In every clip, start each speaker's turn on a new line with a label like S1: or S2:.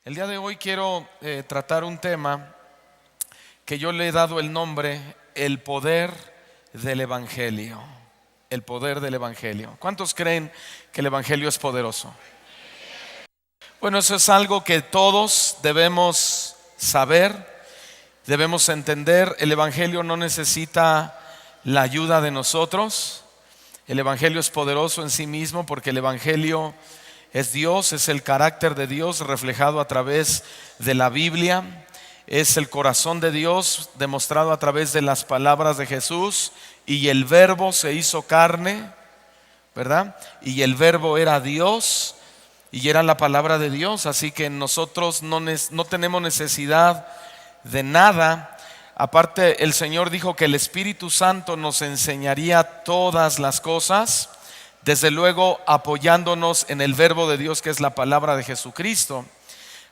S1: El día de hoy quiero tratar un tema que yo le he dado el nombre, el poder del Evangelio. El poder del Evangelio. ¿Cuántos creen que el Evangelio es poderoso? Bueno, eso es algo que todos debemos saber, debemos entender. El Evangelio no necesita la ayuda de nosotros. El Evangelio es poderoso en sí mismo porque el Evangelio es Dios, es el carácter de Dios reflejado a través de la Biblia. Es el corazón de Dios demostrado a través de las palabras de Jesús. Y el Verbo se hizo carne, ¿verdad? Y el Verbo era Dios y era la palabra de Dios. Así que nosotros no tenemos necesidad de nada. Aparte, el Señor dijo que el Espíritu Santo nos enseñaría todas las cosas, desde luego apoyándonos en el Verbo de Dios, que es la palabra de Jesucristo.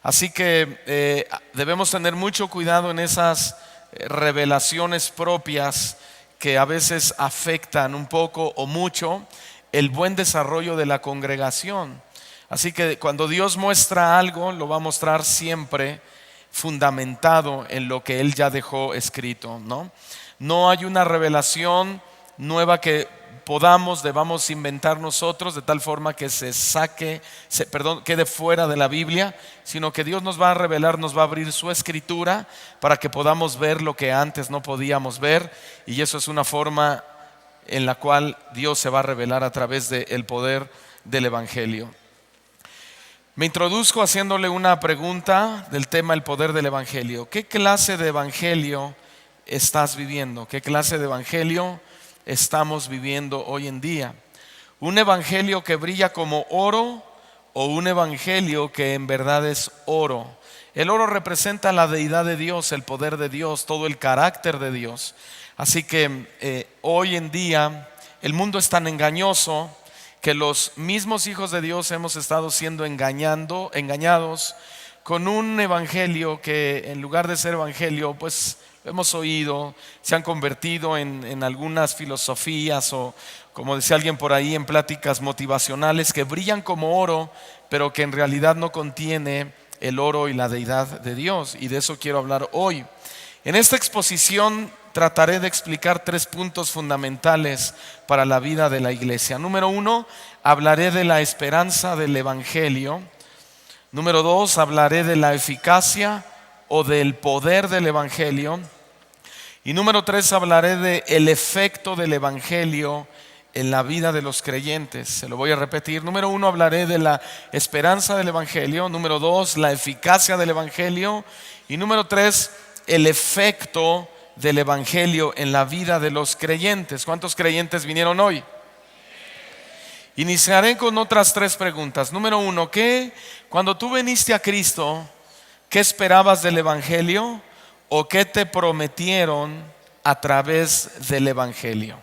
S1: Así que debemos tener mucho cuidado en esas revelaciones propias que a veces afectan un poco o mucho el buen desarrollo de la congregación. Así que cuando Dios muestra algo, lo va a mostrar siempre fundamentado en lo que Él ya dejó escrito, ¿no? No hay una revelación nueva que debamos inventar nosotros de tal forma que quede fuera de la Biblia, sino que Dios nos va a revelar, nos va a abrir su escritura para que podamos ver lo que antes no podíamos ver, y eso es una forma en la cual Dios se va a revelar a través del poder del Evangelio. Me introduzco haciéndole una pregunta del tema el poder del Evangelio. ¿Qué clase de Evangelio estás viviendo? ¿Qué clase de Evangelio estamos viviendo hoy en día? ¿Un evangelio que brilla como oro o un evangelio que en verdad es oro? El oro representa la deidad de Dios, el poder de Dios, todo el carácter de Dios. Así que hoy en día el mundo es tan engañoso que los mismos hijos de Dios hemos estado siendo engañados con un evangelio que en lugar de ser evangelio, pues hemos oído, se han convertido en algunas filosofías o, como decía alguien por ahí, en pláticas motivacionales que brillan como oro, pero que en realidad no contiene el oro y la deidad de Dios. Y de eso quiero hablar hoy. En esta exposición trataré de explicar 3 puntos fundamentales para la vida de la iglesia. Número 1, hablaré de la esperanza del Evangelio. Número 2, hablaré de la eficacia o del poder del Evangelio. Y número 3, hablaré del efecto del Evangelio en la vida de los creyentes. Se lo voy a repetir. Número 1, hablaré de la esperanza del Evangelio. Número 2, la eficacia del Evangelio. Y número 3, el efecto del Evangelio en la vida de los creyentes. ¿Cuántos creyentes vinieron hoy? Iniciaré con otras 3 preguntas. Número 1, cuando tú viniste a Cristo, ¿qué esperabas del Evangelio o qué te prometieron a través del Evangelio?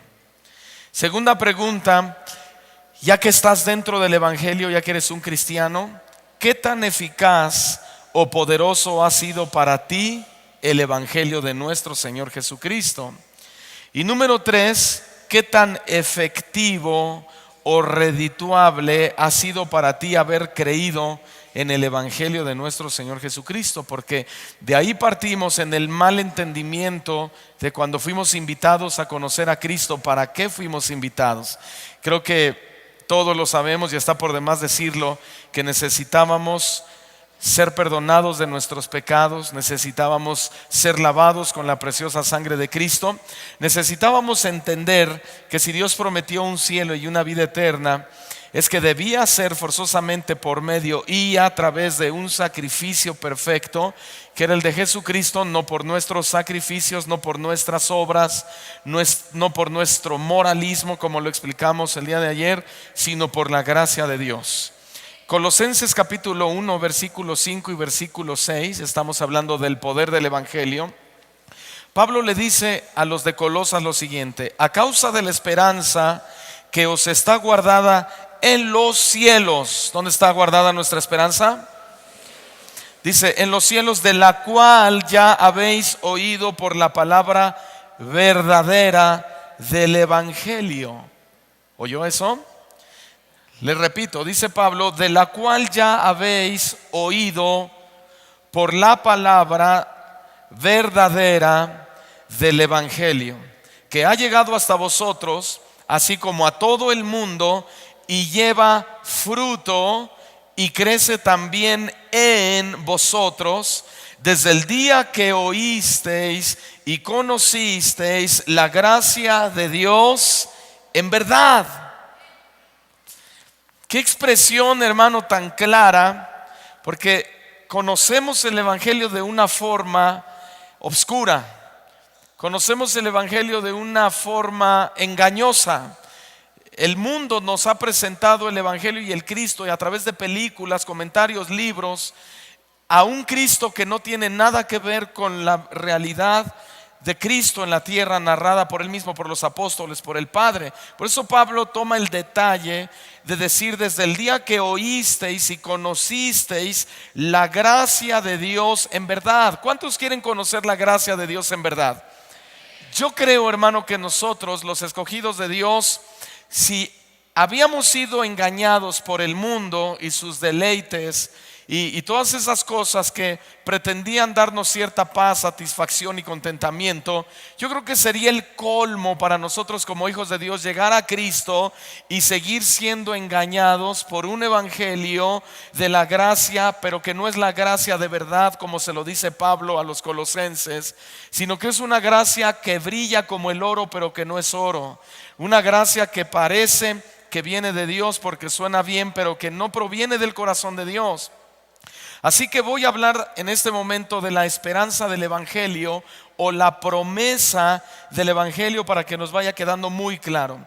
S1: Segunda pregunta, ya que estás dentro del Evangelio, ya que eres un cristiano, ¿qué tan eficaz o poderoso ha sido para ti el Evangelio de nuestro Señor Jesucristo? Y número 3, ¿qué tan efectivo o redituable ha sido para ti haber creído en el Evangelio de nuestro Señor Jesucristo? Porque de ahí partimos en el mal entendimiento de cuando fuimos invitados a conocer a Cristo. ¿Para qué fuimos invitados? Creo que todos lo sabemos y está por demás decirlo, que necesitábamos ser perdonados de nuestros pecados, necesitábamos ser lavados con la preciosa sangre de Cristo, necesitábamos entender que si Dios prometió un cielo y una vida eterna, es que debía ser forzosamente por medio y a través de un sacrificio perfecto, que era el de Jesucristo, no por nuestros sacrificios, no por nuestras obras, no por nuestro moralismo, como lo explicamos el día de ayer, sino por la gracia de Dios. Colosenses capítulo 1, versículo 5 y versículo 6, estamos hablando del poder del Evangelio. Pablo le dice a los de Colosas lo siguiente: a causa de la esperanza que os está guardada en los cielos. ¿Dónde está guardada nuestra esperanza? Dice, en los cielos, de la cual ya habéis oído por la palabra verdadera del Evangelio. ¿Oyó eso? Le repito, dice Pablo, de la cual ya habéis oído por la palabra verdadera del Evangelio, que ha llegado hasta vosotros, así como a todo el mundo, y lleva fruto y crece también en vosotros, desde el día que oísteis y conocisteis la gracia de Dios en verdad. Qué expresión, hermano, tan clara, porque conocemos el Evangelio de una forma obscura, conocemos el Evangelio de una forma engañosa. El mundo nos ha presentado el Evangelio y el Cristo, y a través de películas, comentarios, libros, a un Cristo que no tiene nada que ver con la realidad de Cristo en la tierra, narrada por él mismo, por los apóstoles, por el Padre. Por eso Pablo toma el detalle de decir: desde el día que oísteis y conocisteis la gracia de Dios en verdad. ¿Cuántos quieren conocer la gracia de Dios en verdad? Yo creo, hermano, que nosotros, los escogidos de Dios, si habíamos sido engañados por el mundo y sus deleites y todas esas cosas que pretendían darnos cierta paz, satisfacción y contentamiento, yo creo que sería el colmo para nosotros como hijos de Dios llegar a Cristo y seguir siendo engañados por un evangelio de la gracia, pero que no es la gracia de verdad, como se lo dice Pablo a los colosenses, sino que es una gracia que brilla como el oro, pero que no es oro. Una gracia que parece que viene de Dios porque suena bien, pero que no proviene del corazón de Dios. Así que voy a hablar en este momento de la esperanza del Evangelio, o la promesa del Evangelio, para que nos vaya quedando muy claro.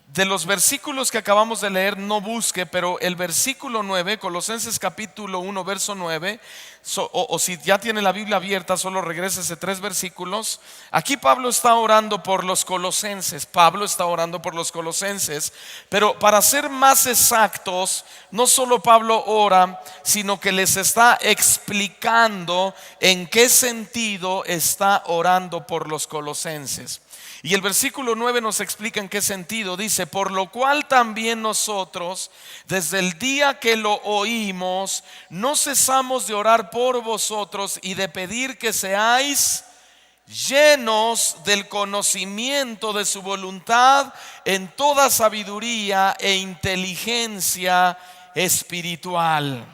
S1: De los versículos que acabamos de leer, no busque, pero el versículo 9, Colosenses capítulo 1, verso 9, o si ya tiene la Biblia abierta, solo regrésese 3 versículos. Aquí Pablo está orando por los colosenses. Pero para ser más exactos, no solo Pablo ora, sino que les está explicando en qué sentido está orando por los colosenses. Y el versículo 9 nos explica en qué sentido. Dice: por lo cual también nosotros, desde el día que lo oímos, no cesamos de orar por vosotros y de pedir que seáis llenos del conocimiento de su voluntad en toda sabiduría e inteligencia espiritual.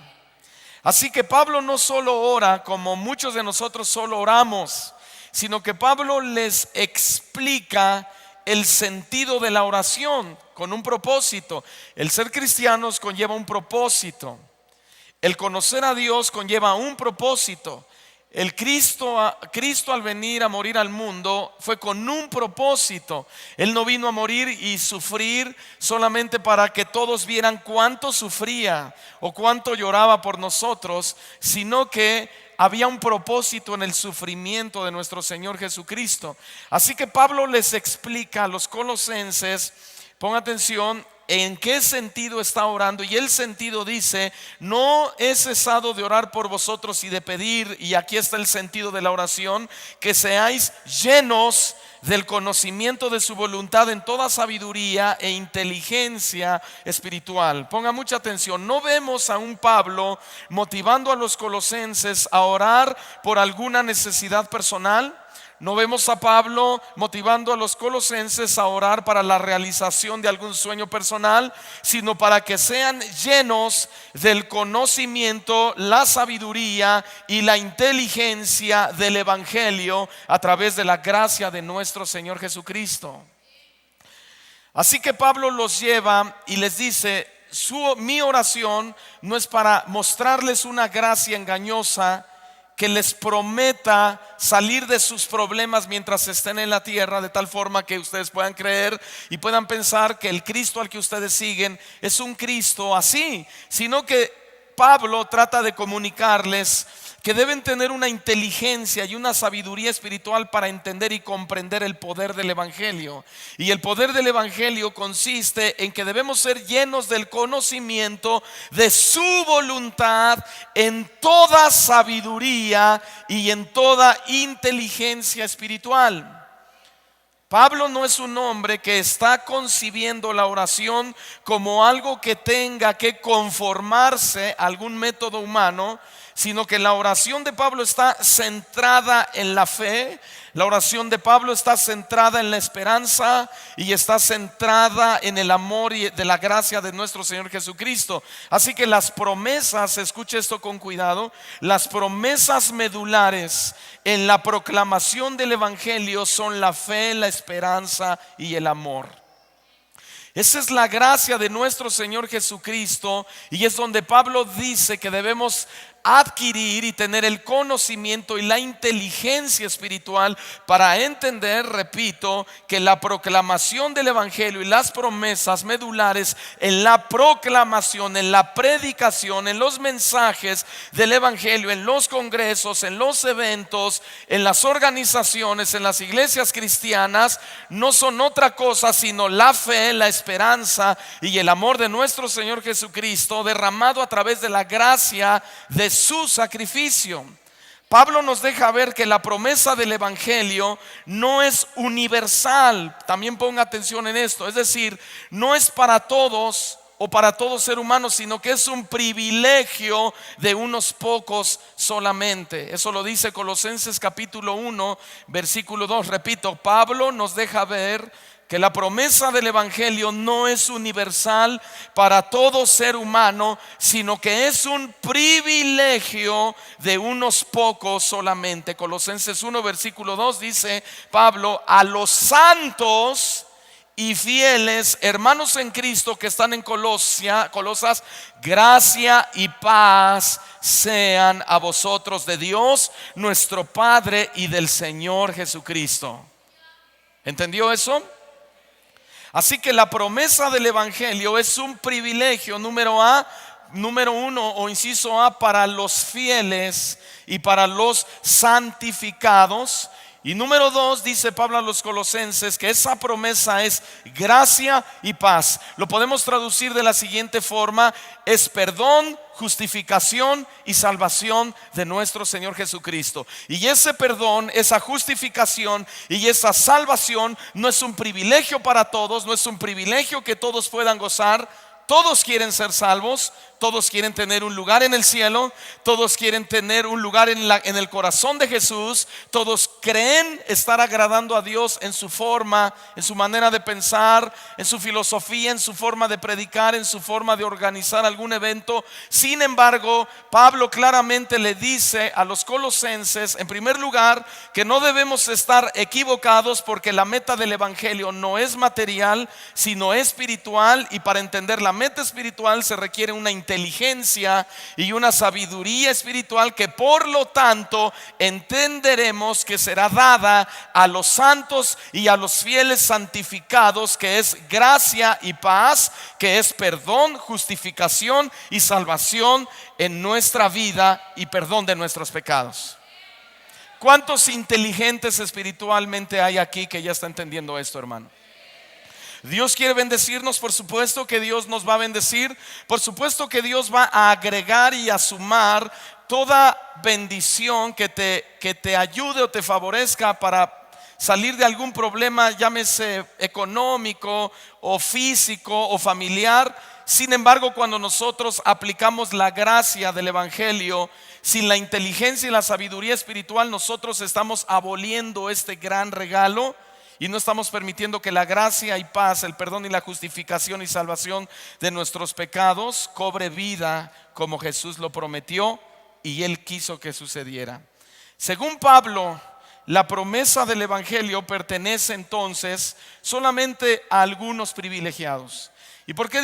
S1: Así que Pablo no solo ora como muchos de nosotros solo oramos, sino que Pablo les explica el sentido de la oración con un propósito. El ser cristianos conlleva un propósito. El conocer a Dios conlleva un propósito. El Cristo al venir a morir al mundo fue con un propósito. Él no vino a morir y sufrir solamente para que todos vieran cuánto sufría o cuánto lloraba por nosotros, sino que había un propósito en el sufrimiento de nuestro Señor Jesucristo. Así que Pablo les explica a los colosenses, ponga atención, en qué sentido está orando. Y el sentido dice: no he cesado de orar por vosotros y de pedir, y aquí está el sentido de la oración, que seáis llenos del conocimiento de su voluntad en toda sabiduría e inteligencia espiritual. Ponga mucha atención. No vemos a un Pablo motivando a los colosenses a orar por alguna necesidad personal. No vemos a Pablo motivando a los colosenses a orar para la realización de algún sueño personal, sino para que sean llenos del conocimiento, la sabiduría y la inteligencia del Evangelio a través de la gracia de nuestro Señor Jesucristo. Así que Pablo los lleva y les dice: mi oración no es para mostrarles una gracia engañosa que les prometa salir de sus problemas mientras estén en la tierra, de tal forma que ustedes puedan creer y puedan pensar que el Cristo al que ustedes siguen es un Cristo así, sino que Pablo trata de comunicarles que deben tener una inteligencia y una sabiduría espiritual para entender y comprender el poder del Evangelio. Y el poder del Evangelio consiste en que debemos ser llenos del conocimiento de su voluntad en toda sabiduría y en toda inteligencia espiritual. Pablo no es un hombre que está concibiendo la oración como algo que tenga que conformarse a algún método humano, sino que la oración de Pablo está centrada en la fe. La oración de Pablo está centrada en la esperanza y está centrada en el amor y de la gracia de nuestro Señor Jesucristo. Así que las promesas, escuche esto con cuidado, las promesas medulares en la proclamación del Evangelio son la fe, la esperanza y el amor. Esa es la gracia de nuestro Señor Jesucristo, y es donde Pablo dice que debemos adquirir y tener el conocimiento y la inteligencia espiritual para entender, repito, que la proclamación del Evangelio y las promesas medulares en la proclamación, en la predicación, en los mensajes del Evangelio, en los congresos, en los eventos, en las organizaciones, en las iglesias cristianas, no son otra cosa sino la fe, la esperanza y el amor de nuestro Señor Jesucristo derramado a través de la gracia de su sacrificio. Pablo nos deja ver que la promesa del Evangelio no es universal. También ponga atención en esto. Es decir, no es para todos o para todo ser humano, sino que es un privilegio de unos pocos solamente. Eso lo dice Colosenses capítulo 1, versículo 2. Repito, Pablo nos deja ver que la promesa del Evangelio no es universal para todo ser humano, sino que es un privilegio de unos pocos solamente. Colosenses 1 versículo 2 dice Pablo: a los santos y fieles hermanos en Cristo que están en Colosas, gracia y paz sean a vosotros de Dios nuestro Padre y del Señor Jesucristo. ¿Entendió eso? Así que la promesa del Evangelio es un privilegio, número uno o inciso A, para los fieles y para los santificados. Y número 2, dice Pablo a los Colosenses, que esa promesa es gracia y paz. Lo podemos traducir de la siguiente forma: es perdón, justificación y salvación de nuestro Señor Jesucristo. Y ese perdón, esa justificación y esa salvación no es un privilegio para todos, no es un privilegio que todos puedan gozar. Todos quieren ser salvos, todos quieren tener un lugar en el cielo, todos quieren tener un lugar en el corazón de Jesús, todos creen estar agradando a Dios en su forma, en su manera de pensar, en su filosofía, en su forma de predicar, en su forma de organizar algún evento. Sin embargo, Pablo claramente le dice a los colosenses, en primer lugar, que no debemos estar equivocados, porque la meta del Evangelio no es material, sino espiritual, y para entender la meta espiritual se requiere una inteligencia y una sabiduría espiritual que por lo tanto entenderemos que será dada a los santos y a los fieles santificados, que es gracia y paz, que es perdón, justificación y salvación en nuestra vida y perdón de nuestros pecados. ¿Cuántos inteligentes espiritualmente hay aquí que ya está entendiendo esto, hermano? Dios quiere bendecirnos, por supuesto que Dios nos va a bendecir, por supuesto que Dios va a agregar y a sumar toda bendición que te ayude o te favorezca para salir de algún problema, llámese económico o físico o familiar. Sin embargo, cuando nosotros aplicamos la gracia del Evangelio sin la inteligencia y la sabiduría espiritual, nosotros estamos aboliendo este gran regalo y no estamos permitiendo que la gracia y paz, el perdón y la justificación y salvación de nuestros pecados cobre vida como Jesús lo prometió y Él quiso que sucediera. Según Pablo, la promesa del Evangelio pertenece entonces solamente a algunos privilegiados. ¿Y por qué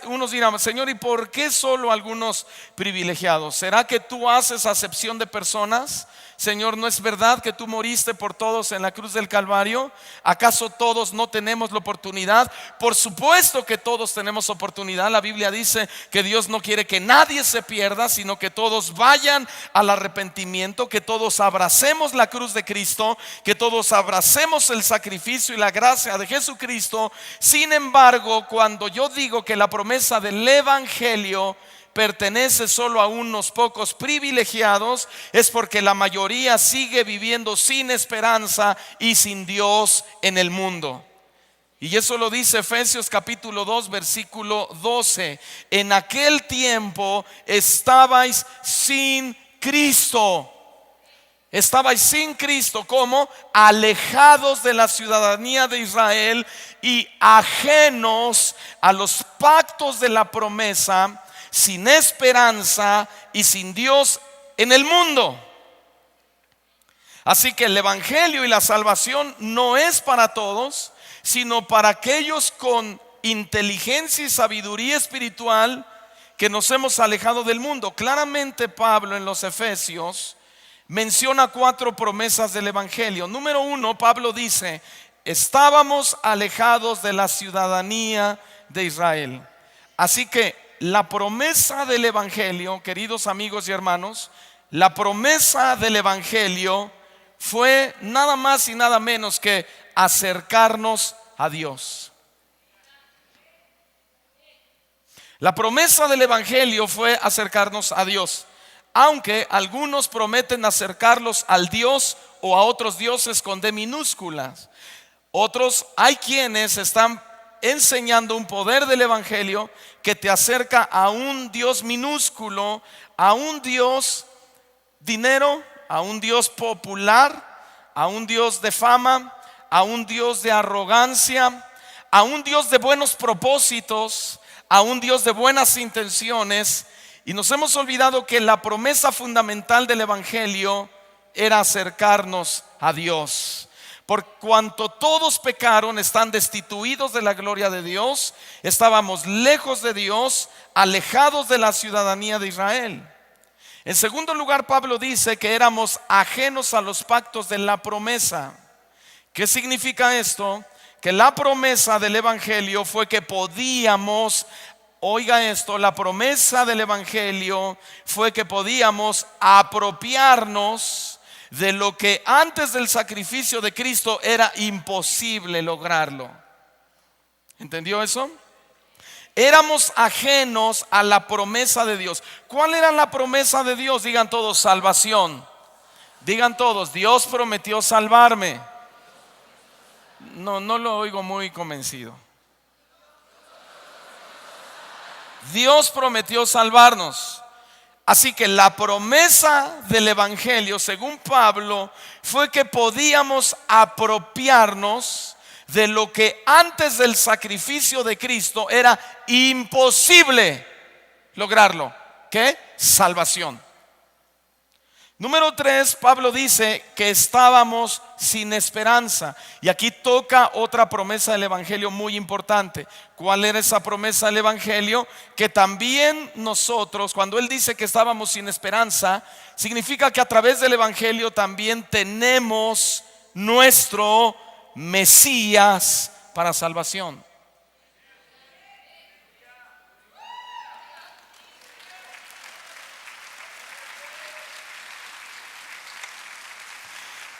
S1: unos dirán, Señor, ¿y por qué solo algunos privilegiados? ¿Será que tú haces acepción de personas? Señor, ¿no es verdad que tú moriste por todos en la cruz del Calvario? ¿Acaso todos no tenemos la oportunidad? Por supuesto que todos tenemos oportunidad. La Biblia dice que Dios no quiere que nadie se pierda, sino que todos vayan al arrepentimiento, que todos abracemos la cruz de Cristo, que todos abracemos el sacrificio y la gracia de Jesucristo. Sin embargo, cuando yo digo que la promesa del Evangelio pertenece solo a unos pocos privilegiados, es porque la mayoría sigue viviendo sin esperanza y sin Dios en el mundo. Y eso lo dice Efesios capítulo 2 versículo 12. En aquel tiempo estabais sin Cristo. Estabais sin Cristo, como alejados de la ciudadanía de Israel y ajenos a los pactos de la promesa, sin esperanza y sin Dios en el mundo. Así que el evangelio y la salvación no es para todos, sino para aquellos con inteligencia y sabiduría espiritual que nos hemos alejado del mundo. Claramente Pablo en los Efesios menciona 4 promesas del evangelio. Número 1, Pablo dice: estábamos alejados de la ciudadanía de Israel. Así que la promesa del evangelio, queridos amigos y hermanos, la promesa del evangelio fue nada más y nada menos que acercarnos a Dios. La promesa del evangelio fue acercarnos a Dios, aunque algunos prometen acercarlos al Dios o a otros dioses con D minúsculas. Otros, hay quienes están enseñando un poder del evangelio que te acerca a un Dios minúsculo, a un Dios dinero, a un Dios popular, a un Dios de fama, a un Dios de arrogancia, a un Dios de buenos propósitos, a un Dios de buenas intenciones. Y nos hemos olvidado que la promesa fundamental del evangelio era acercarnos a Dios. Por cuanto todos pecaron, están destituidos de la gloria de Dios. Estábamos lejos de Dios, alejados de la ciudadanía de Israel. En segundo lugar, Pablo dice que éramos ajenos a los pactos de la promesa. ¿Qué significa esto? Que la promesa del evangelio fue que podíamos, oiga esto, la promesa del evangelio fue que podíamos apropiarnos de lo que antes del sacrificio de Cristo era imposible lograrlo. ¿Entendió eso? Éramos ajenos a la promesa de Dios. ¿Cuál era la promesa de Dios? Digan todos: salvación. Digan todos: Dios prometió salvarme. No lo oigo muy convencido. Dios prometió salvarnos. Así que la promesa del evangelio, según Pablo, fue que podíamos apropiarnos de lo que antes del sacrificio de Cristo era imposible lograrlo. ¿Qué? Salvación. Número 3, Pablo dice que estábamos sin esperanza. Y aquí toca otra promesa del evangelio muy importante. ¿Cuál era esa promesa del evangelio? Que también nosotros, cuando él dice que estábamos sin esperanza, significa que a través del evangelio también tenemos nuestro Mesías para salvación.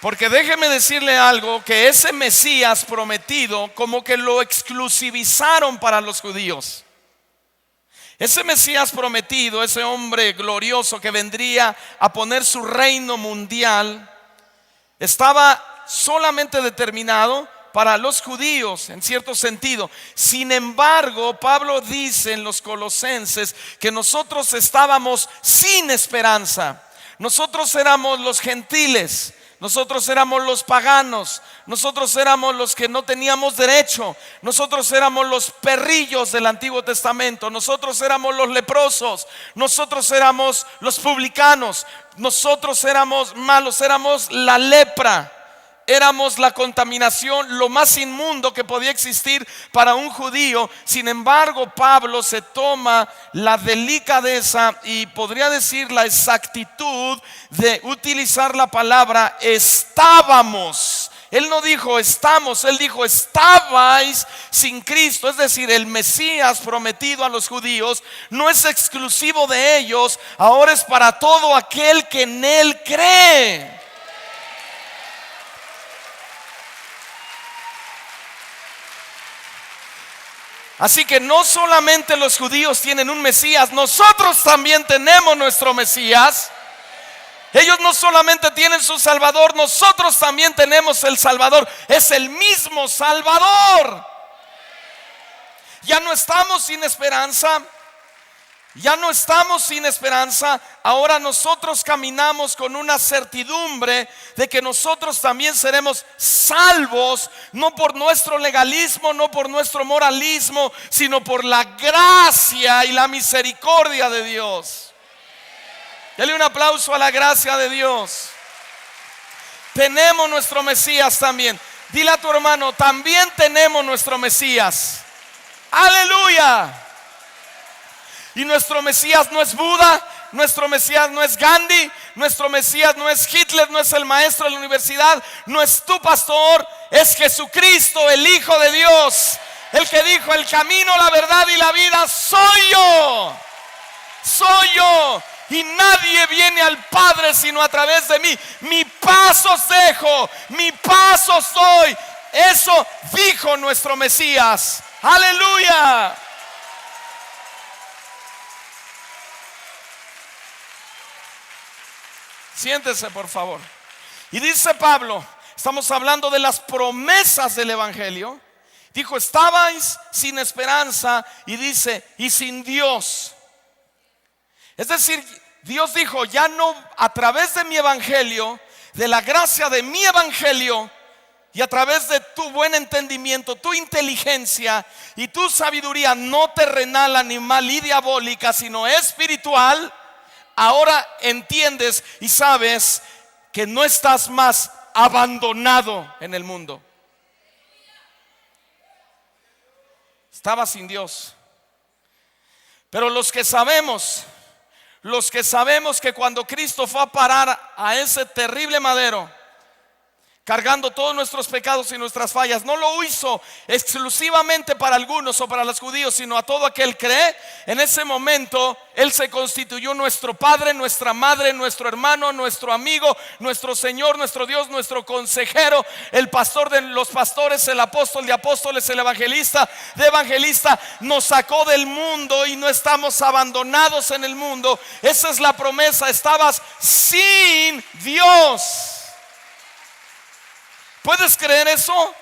S1: Porque déjeme decirle algo, que ese Mesías prometido como que lo exclusivizaron para los judíos. Ese Mesías prometido, ese hombre glorioso que vendría a poner su reino mundial, estaba solamente determinado para los judíos en cierto sentido. Sin embargo, Pablo dice en los Colosenses que nosotros estábamos sin esperanza. Nosotros éramos los gentiles. Nosotros éramos los paganos, nosotros éramos los que no teníamos derecho, nosotros éramos los perrillos del Antiguo Testamento, nosotros éramos los leprosos, nosotros éramos los publicanos, nosotros éramos malos, éramos la lepra. Éramos la contaminación, lo más inmundo que podía existir para un judío. Sin embargo, Pablo se toma la delicadeza y podría decir la exactitud de utilizar la palabra estábamos. Él no dijo estamos, él dijo estabais sin Cristo. Es decir, el Mesías prometido a los judíos no es exclusivo de ellos, ahora es para todo aquel que en él cree. Así que no solamente los judíos tienen un Mesías, nosotros también tenemos nuestro Mesías. Ellos no solamente tienen su Salvador, nosotros también tenemos el Salvador. Es el mismo Salvador. Ya no estamos sin esperanza. Ya no estamos sin esperanza, ahora nosotros caminamos con una certidumbre de que nosotros también seremos salvos, no por nuestro legalismo, no por nuestro moralismo, sino por la gracia y la misericordia de Dios. Dale un aplauso a la gracia de Dios. Tenemos nuestro Mesías también. Dile a tu hermano, también tenemos nuestro Mesías. Aleluya. Y nuestro Mesías no es Buda, nuestro Mesías no es Gandhi, nuestro Mesías no es Hitler, no es el maestro de la universidad, no es tu pastor, es Jesucristo, el Hijo de Dios, el que dijo: el camino, la verdad y la vida soy yo. Soy yo. Y nadie viene al Padre sino a través de mí. Mi paz os dejo, mi paz os doy. Eso dijo nuestro Mesías. Aleluya. Siéntese, por favor. Y dice Pablo, estamos hablando de las promesas del Evangelio. Dijo: estabais sin esperanza, y dice: y sin Dios. Es decir, Dios dijo: ya no, a través de mi Evangelio, de la gracia de mi Evangelio, y a través de tu buen entendimiento, tu inteligencia y tu sabiduría, no terrenal, animal y diabólica, sino espiritual, ahora entiendes y sabes que no estás más abandonado en el mundo. Estaba sin Dios. Pero los que sabemos que cuando Cristo fue a parar a ese terrible madero, cargando todos nuestros pecados y nuestras fallas, no lo hizo exclusivamente para algunos o para los judíos, sino a todo aquel que cree. En ese momento Él se constituyó nuestro Padre, nuestra Madre, nuestro hermano, nuestro amigo, nuestro Señor, nuestro Dios, nuestro consejero, el pastor de los pastores, el apóstol de apóstoles, el evangelista de evangelista. Nos sacó del mundo y no estamos abandonados en el mundo. Esa es la promesa. Estabas sin Dios. ¿Puedes creer eso?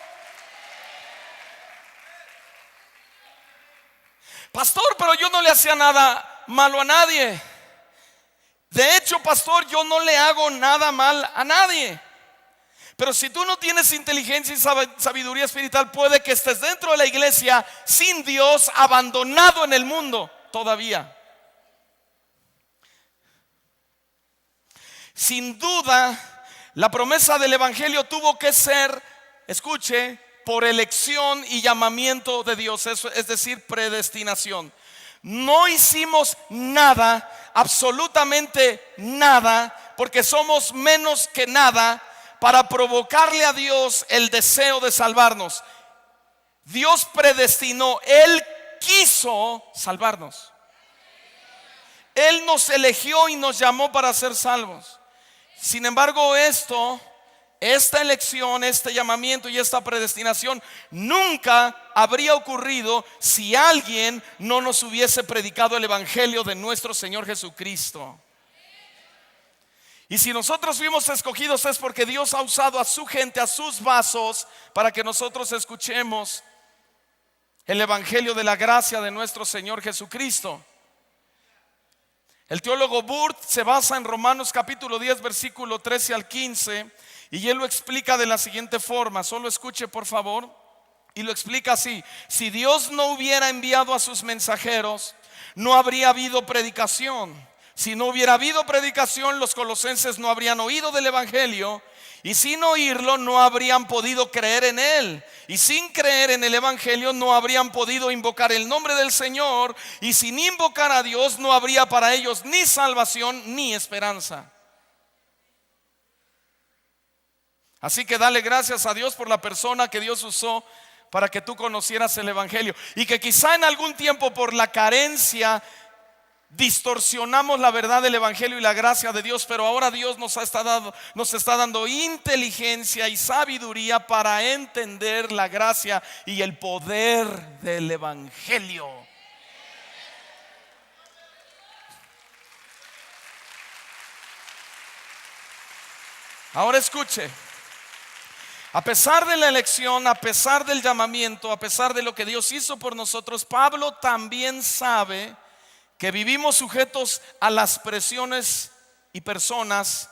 S1: Pastor, pero yo no le hacía nada malo a nadie. De hecho, pastor, yo no le hago nada mal a nadie. Pero si tú no tienes inteligencia y sabiduría espiritual, puede que estés dentro de la iglesia sin Dios, abandonado en el mundo todavía. Sin duda, la promesa del Evangelio tuvo que ser, escuche, por elección y llamamiento de Dios, eso es decir, predestinación. No hicimos nada, absolutamente nada, porque somos menos que nada, para provocarle a Dios el deseo de salvarnos. Dios predestinó, Él quiso salvarnos. Él nos eligió y nos llamó para ser salvos. Sin embargo, esta elección, este llamamiento y esta predestinación nunca habría ocurrido si alguien no nos hubiese predicado el Evangelio de nuestro Señor Jesucristo. Y si nosotros fuimos escogidos, es porque Dios ha usado a su gente, a sus vasos, para que nosotros escuchemos el Evangelio de la gracia de nuestro Señor Jesucristo. El teólogo Burt se basa en Romanos capítulo 10 versículo 13 al 15, y él lo explica de la siguiente forma. Solo escuche, por favor. Y lo explica así: si Dios no hubiera enviado a sus mensajeros, no habría habido predicación. Si no hubiera habido predicación, los colosenses no habrían oído del Evangelio, y sin oírlo no habrían podido creer en él, y sin creer en el Evangelio no habrían podido invocar el nombre del Señor, y sin invocar a Dios no habría para ellos ni salvación ni esperanza. Así que dale gracias a Dios por la persona que Dios usó para que tú conocieras el Evangelio, y que quizá en algún tiempo, por la carencia, distorsionamos la verdad del Evangelio y la gracia de Dios, pero ahora Dios nos está dando inteligencia y sabiduría para entender la gracia y el poder del Evangelio. Ahora escuche: a pesar de la elección, a pesar del llamamiento, a pesar de lo que Dios hizo por nosotros, Pablo también sabe que vivimos sujetos a las presiones y personas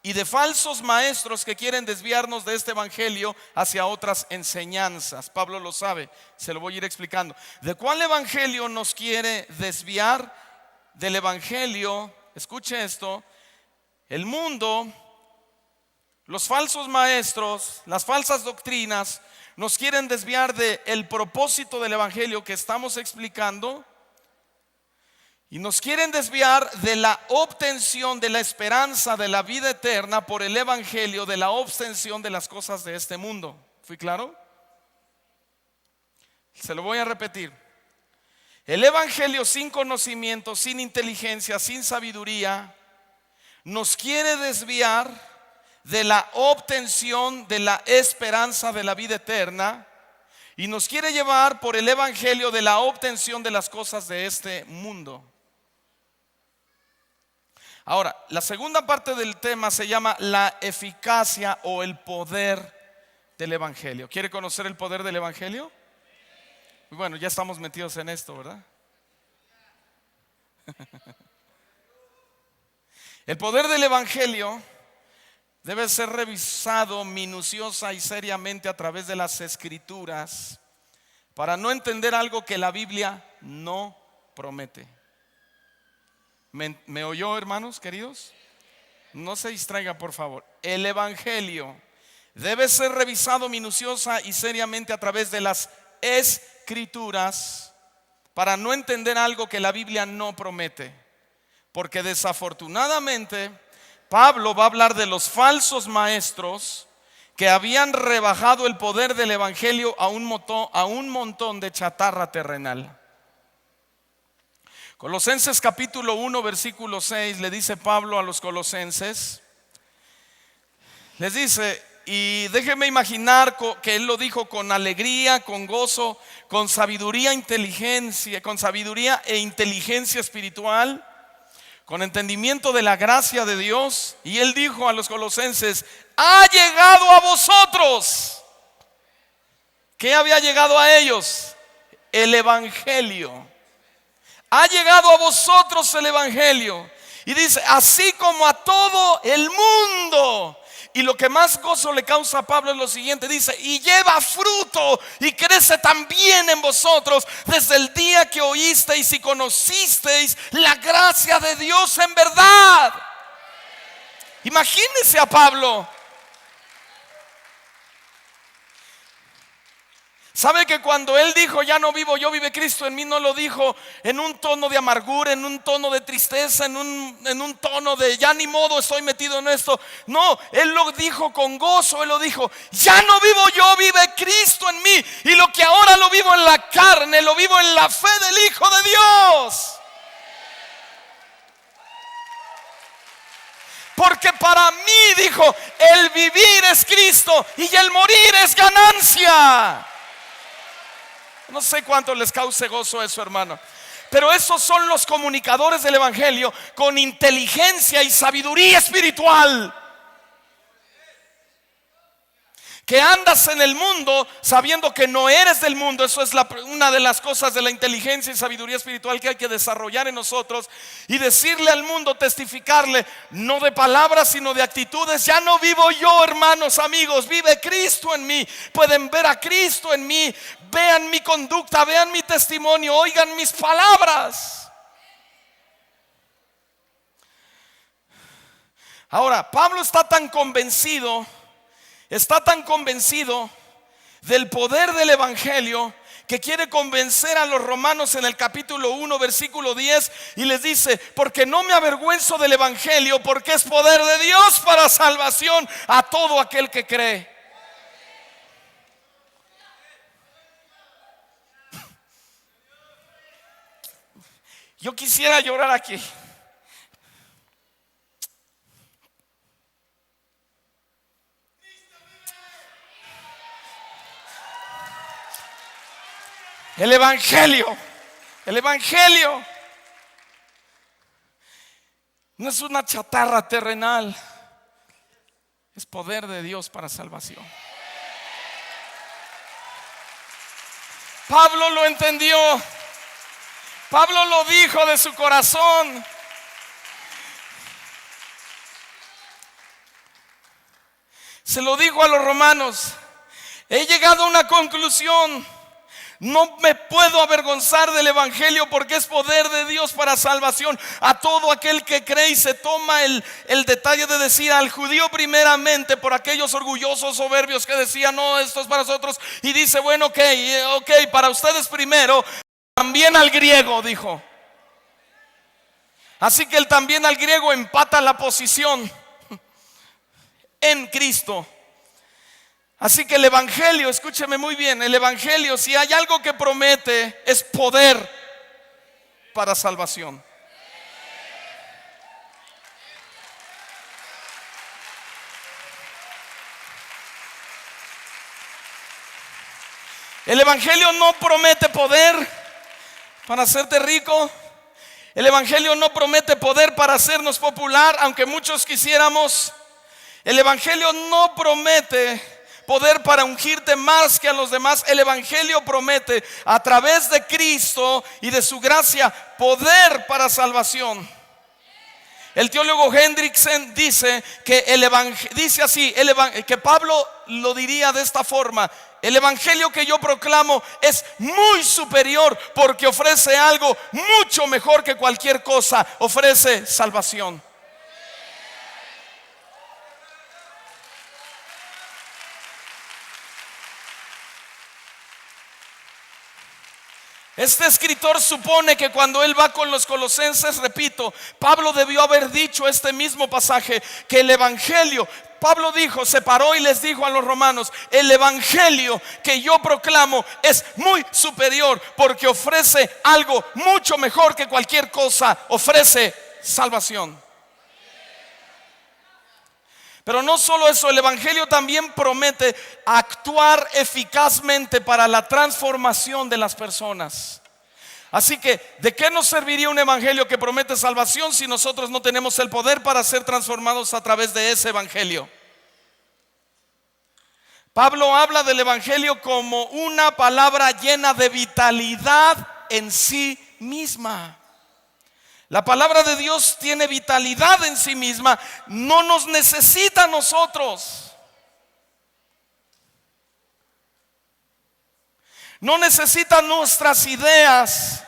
S1: y de falsos maestros que quieren desviarnos de este evangelio hacia otras enseñanzas. Pablo lo sabe, se lo voy a ir explicando. ¿De cuál evangelio nos quiere desviar? Del evangelio, escuche esto, el mundo, los falsos maestros, las falsas doctrinas nos quieren desviar del propósito del evangelio que estamos explicando. Y nos quieren desviar de la obtención de la esperanza de la vida eterna por el evangelio, de la obtención de las cosas de este mundo. ¿Fui claro? Se lo voy a repetir. El evangelio sin conocimiento, sin inteligencia, sin sabiduría, nos quiere desviar de la obtención de la esperanza de la vida eterna y nos quiere llevar por el evangelio de la obtención de las cosas de este mundo. Ahora, la segunda parte del tema se llama la eficacia o el poder del evangelio. ¿Quiere conocer el poder del evangelio? Bueno, ya estamos metidos en esto, ¿verdad? El poder del evangelio debe ser revisado minuciosa y seriamente a través de las escrituras para no entender algo que la Biblia no promete. ¿Me oyó, hermanos queridos? No se distraiga, por favor. El evangelio debe ser revisado minuciosa y seriamente a través de las escrituras para no entender algo que la Biblia no promete. Porque desafortunadamente Pablo va a hablar de los falsos maestros que habían rebajado el poder del evangelio a un montón de chatarra terrenal. Colosenses capítulo 1 versículo 6 le dice Pablo a los colosenses, les dice: y déjenme imaginar que él lo dijo con alegría, con gozo, con sabiduría, con sabiduría e inteligencia espiritual, con entendimiento de la gracia de Dios. Y él dijo a los colosenses: ha llegado a vosotros. ¿Qué había llegado a ellos? El evangelio. Ha llegado a vosotros el evangelio. Y dice: así como a todo el mundo. Y lo que más gozo le causa a Pablo es lo siguiente, dice: y lleva fruto y crece también en vosotros desde el día que oísteis y conocisteis la gracia de Dios en verdad. Imagínense a Pablo. ¿Sabe que cuando él dijo ya no vivo yo, vive Cristo en mí? No lo dijo en un tono de amargura, en un tono de tristeza, en un tono de ya ni modo estoy metido en esto. No, él lo dijo con gozo. Él lo dijo: ya no vivo yo, vive Cristo en mí. Y lo que ahora lo vivo en la carne, lo vivo en la fe del Hijo de Dios. Porque para mí, dijo, el vivir es Cristo y el morir es ganancia. No sé cuánto les cause gozo eso, hermano. Pero esos son los comunicadores del evangelio con inteligencia y sabiduría espiritual. Que andas en el mundo sabiendo que no eres del mundo. Eso es una de las cosas de la inteligencia y sabiduría espiritual que hay que desarrollar en nosotros. Y decirle al mundo, testificarle, no de palabras sino de actitudes: ya no vivo yo, hermanos, amigos, vive Cristo en mí. Pueden ver a Cristo en mí. Vean mi conducta, vean mi testimonio, oigan mis palabras. Ahora, Pablo está tan convencido del poder del evangelio que quiere convencer a los romanos en el capítulo 1 versículo 10 y les dice: porque no me avergüenzo del evangelio, porque es poder de Dios para salvación a todo aquel que cree. Yo quisiera llorar aquí. El evangelio no es una chatarra terrenal, es poder de Dios para salvación. Pablo lo entendió. Pablo lo dijo de su corazón. Se lo dijo a los romanos: he llegado a una conclusión. No me puedo avergonzar del evangelio, porque es poder de Dios para salvación a todo aquel que cree. Y se toma el detalle de decir al judío primeramente, por aquellos orgullosos soberbios que decían: no, esto es para nosotros. Y dice: bueno, ok, para ustedes primero, también al griego, dijo. Así que el también al griego empata la posición en Cristo. Así que el evangelio, escúcheme muy bien, el evangelio, si hay algo que promete, es poder para salvación. El evangelio no promete poder para hacerte rico. El evangelio no promete poder para hacernos popular, aunque muchos quisiéramos. El evangelio no promete poder para ungirte más que a los demás. El evangelio promete, a través de Cristo y de su gracia, poder para salvación. El teólogo Hendrickson dice que que Pablo lo diría de esta forma: el evangelio que yo proclamo es muy superior, porque ofrece algo mucho mejor que cualquier cosa. Ofrece salvación. Este escritor supone que cuando él va con los colosenses, repito, Pablo debió haber dicho este mismo pasaje, que el evangelio, Pablo dijo, se paró y les dijo a los romanos: el evangelio que yo proclamo es muy superior, porque ofrece algo mucho mejor que cualquier cosa. Ofrece salvación. Pero no solo eso, el evangelio también promete actuar eficazmente para la transformación de las personas. Así que, ¿de qué nos serviría un evangelio que promete salvación si nosotros no tenemos el poder para ser transformados a través de ese evangelio? Pablo habla del evangelio como una palabra llena de vitalidad en sí misma. La palabra de Dios tiene vitalidad en sí misma, no nos necesita a nosotros. No necesita nuestras ideas,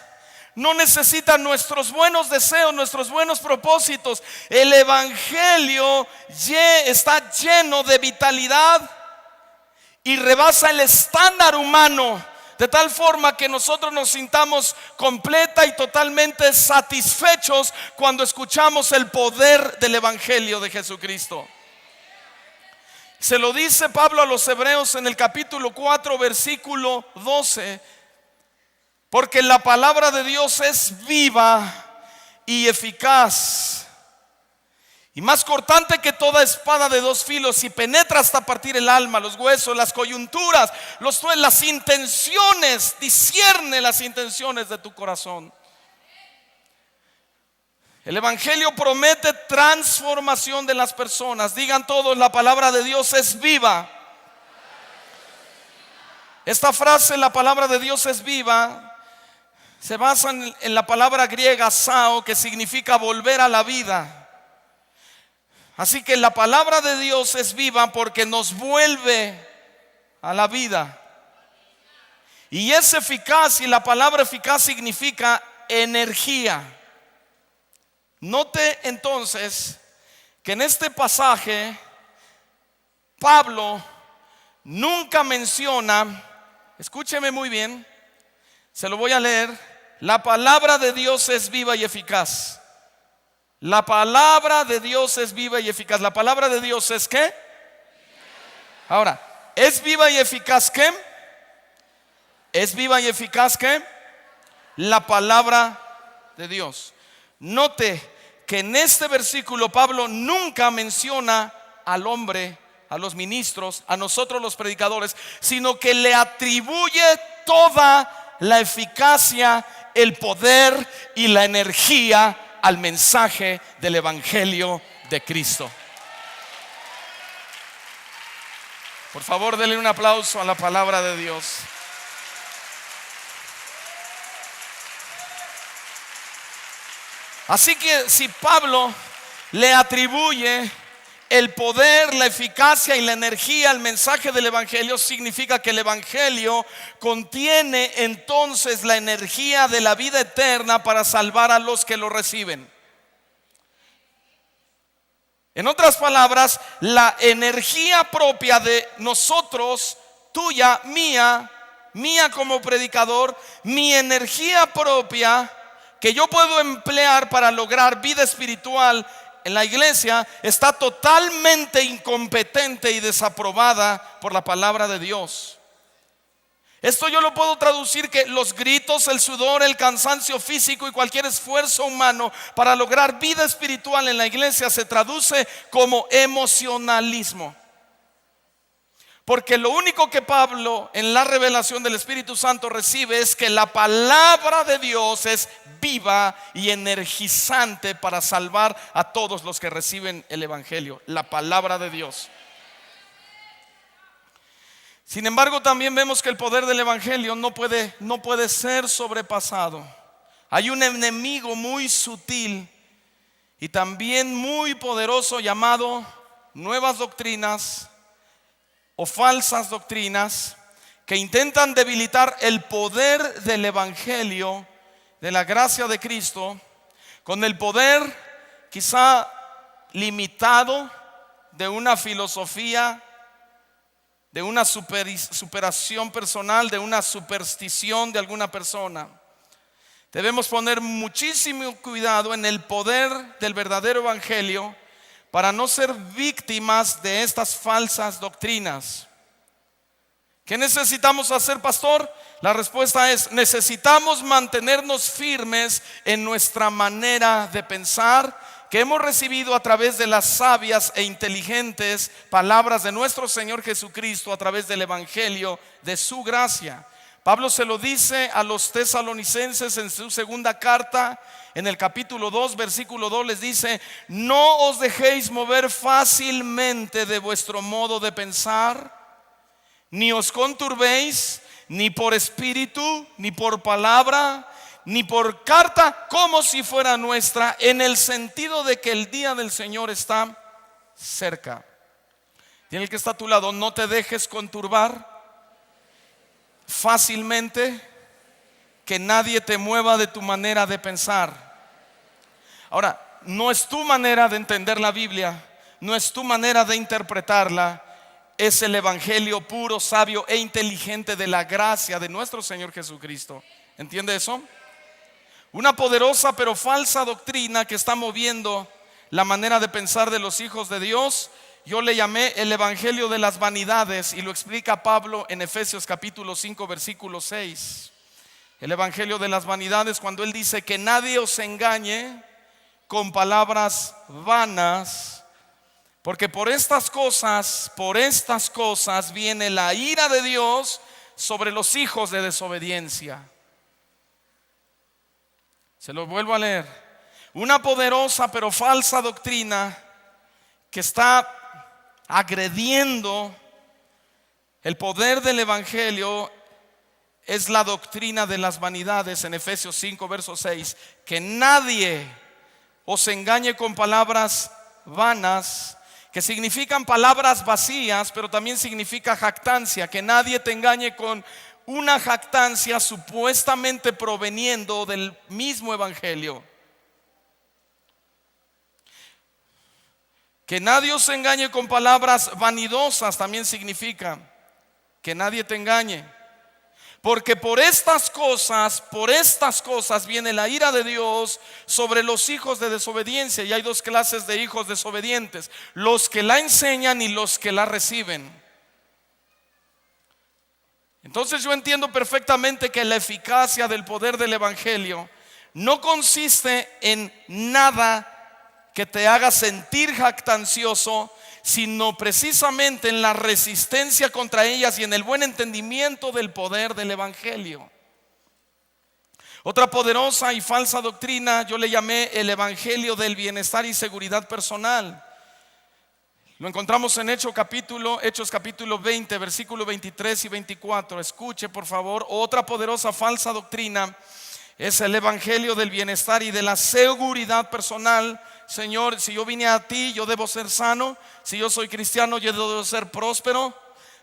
S1: no necesita nuestros buenos deseos, nuestros buenos propósitos. El evangelio está lleno de vitalidad y rebasa el estándar humano, de tal forma que nosotros nos sintamos completa y totalmente satisfechos cuando escuchamos el poder del evangelio de Jesucristo. Se lo dice Pablo a los hebreos en el capítulo 4, versículo 12: porque la palabra de Dios es viva y eficaz, y más cortante que toda espada de dos filos, y penetra hasta partir el alma, los huesos, las coyunturas, las intenciones, discierne las intenciones de tu corazón. El evangelio promete transformación de las personas. Digan todos: la palabra de Dios es viva. Esta frase, la palabra de Dios es viva, se basa en la palabra griega sao, que significa volver a la vida. Así que la palabra de Dios es viva porque nos vuelve a la vida. Y es eficaz, y la palabra eficaz significa energía. Note entonces que en este pasaje Pablo nunca menciona, escúcheme muy bien, se lo voy a leer: la palabra de Dios es viva y eficaz. La palabra de Dios es viva y eficaz. La palabra de Dios es ¿qué? Ahora, ¿es viva y eficaz qué? ¿Es viva y eficaz qué? La palabra de Dios. Note que en este versículo Pablo nunca menciona al hombre, a los ministros, a nosotros los predicadores, sino que le atribuye toda la eficacia, el poder y la energía al mensaje del evangelio de Cristo. Por favor, denle un aplauso a la palabra de Dios. Así que si Pablo le atribuye el poder, la eficacia y la energía al mensaje del evangelio, significa que el evangelio contiene entonces la energía de la vida eterna para salvar a los que lo reciben. En otras palabras, la energía propia de nosotros, tuya, mía como predicador, mi energía propia que yo puedo emplear para lograr vida espiritual en la iglesia, está totalmente incompetente y desaprobada por la palabra de Dios. Esto yo lo puedo traducir que los gritos, el sudor, el cansancio físico y cualquier esfuerzo humano para lograr vida espiritual en la iglesia se traduce como emocionalismo. Porque lo único que Pablo en la revelación del Espíritu Santo recibe es que la palabra de Dios es viva y energizante para salvar a todos los que reciben el evangelio, la palabra de Dios. Sin embargo, también vemos que el poder del evangelio no puede ser sobrepasado. Hay un enemigo muy sutil y también muy poderoso llamado nuevas doctrinas o falsas doctrinas que intentan debilitar el poder del evangelio, de la gracia de Cristo, con el poder quizá limitado de una filosofía, de una superación personal, de una superstición de alguna persona. Debemos poner muchísimo cuidado en el poder del verdadero evangelio para no ser víctimas de estas falsas doctrinas. ¿Qué necesitamos hacer, pastor? La respuesta es: necesitamos mantenernos firmes en nuestra manera de pensar que hemos recibido a través de las sabias e inteligentes palabras de nuestro Señor Jesucristo a través del evangelio de su gracia. Pablo se lo dice a los tesalonicenses en su segunda carta, en el capítulo 2, versículo 2, les dice: no os dejéis mover fácilmente de vuestro modo de pensar, ni os conturbéis, ni por espíritu, ni por palabra, ni por carta como si fuera nuestra, en el sentido de que el día del Señor está cerca. Tiene el que está a tu lado: no te dejes conturbar fácilmente, que nadie te mueva de tu manera de pensar. Ahora, no es tu manera de entender la Biblia, no es tu manera de interpretarla, es el evangelio puro, sabio e inteligente de la gracia de nuestro Señor Jesucristo. ¿Entiende eso? Una poderosa pero falsa doctrina que está moviendo la manera de pensar de los hijos de Dios, yo le llamé el evangelio de las vanidades, y lo explica Pablo en Efesios capítulo 5 versículo 6. El evangelio de las vanidades, cuando él dice que nadie os engañe con palabras vanas, porque por estas cosas viene la ira de Dios sobre los hijos de desobediencia. Se lo vuelvo a leer. Una poderosa pero falsa doctrina que está agrediendo el poder del evangelio es la doctrina de las vanidades. En Efesios 5 verso 6, que nadie os engañe con palabras vanas, que significan palabras vacías, pero también significa jactancia. Que nadie te engañe con una jactancia supuestamente proveniendo del mismo evangelio. Que nadie os engañe con palabras vanidosas también significa que nadie te engañe. Porque por estas cosas viene la ira de Dios sobre los hijos de desobediencia. Y hay dos clases de hijos desobedientes: los que la enseñan y los que la reciben. Entonces yo entiendo perfectamente que la eficacia del poder del evangelio no consiste en nada que te haga sentir jactancioso, sino precisamente en la resistencia contra ellas y en el buen entendimiento del poder del evangelio. Otra poderosa y falsa doctrina yo le llamé el evangelio del bienestar y seguridad personal. Lo encontramos en Hechos capítulo 20 versículo 23 y 24. Escuche por favor. Otra poderosa falsa doctrina Es el evangelio del bienestar y de la seguridad personal. Señor, si yo vine a ti, yo debo ser sano. Si yo soy cristiano, yo debo ser próspero.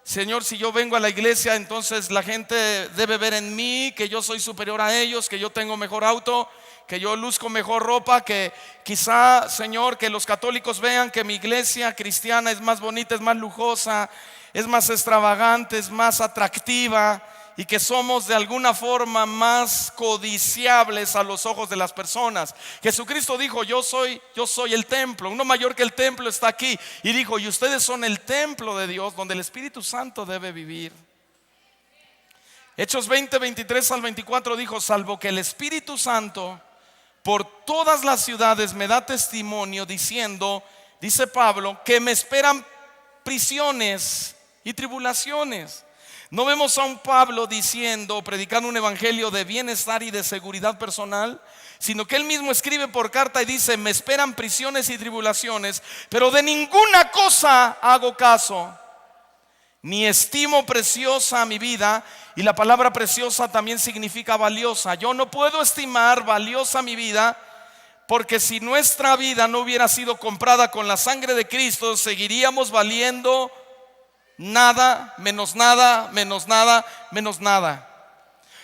S1: Señor, si yo vengo a la iglesia, entonces la gente debe ver en mí que yo soy superior a ellos, que yo tengo mejor auto, que yo luzco mejor ropa, que quizá, Señor, que los católicos vean que mi iglesia cristiana es más bonita, es más lujosa, es más extravagante, es más atractiva, y que somos de alguna forma más codiciables a los ojos de las personas. Jesucristo dijo: yo soy el templo, uno mayor que el templo está aquí. Y dijo: y ustedes son el templo de Dios, donde el Espíritu Santo debe vivir. Hechos 20, 23 al 24 dijo: salvo que el Espíritu Santo por todas las ciudades me da testimonio diciendo, dice Pablo, que me esperan prisiones y tribulaciones. No vemos a un Pablo diciendo, predicando un evangelio de bienestar y de seguridad personal, sino que él mismo escribe por carta y dice: me esperan prisiones y tribulaciones, pero de ninguna cosa hago caso, ni estimo preciosa mi vida. Y la palabra preciosa también significa valiosa. Yo no puedo estimar valiosa mi vida, porque si nuestra vida no hubiera sido comprada con la sangre de Cristo, seguiríamos valiendo nada, menos nada, menos nada, menos nada.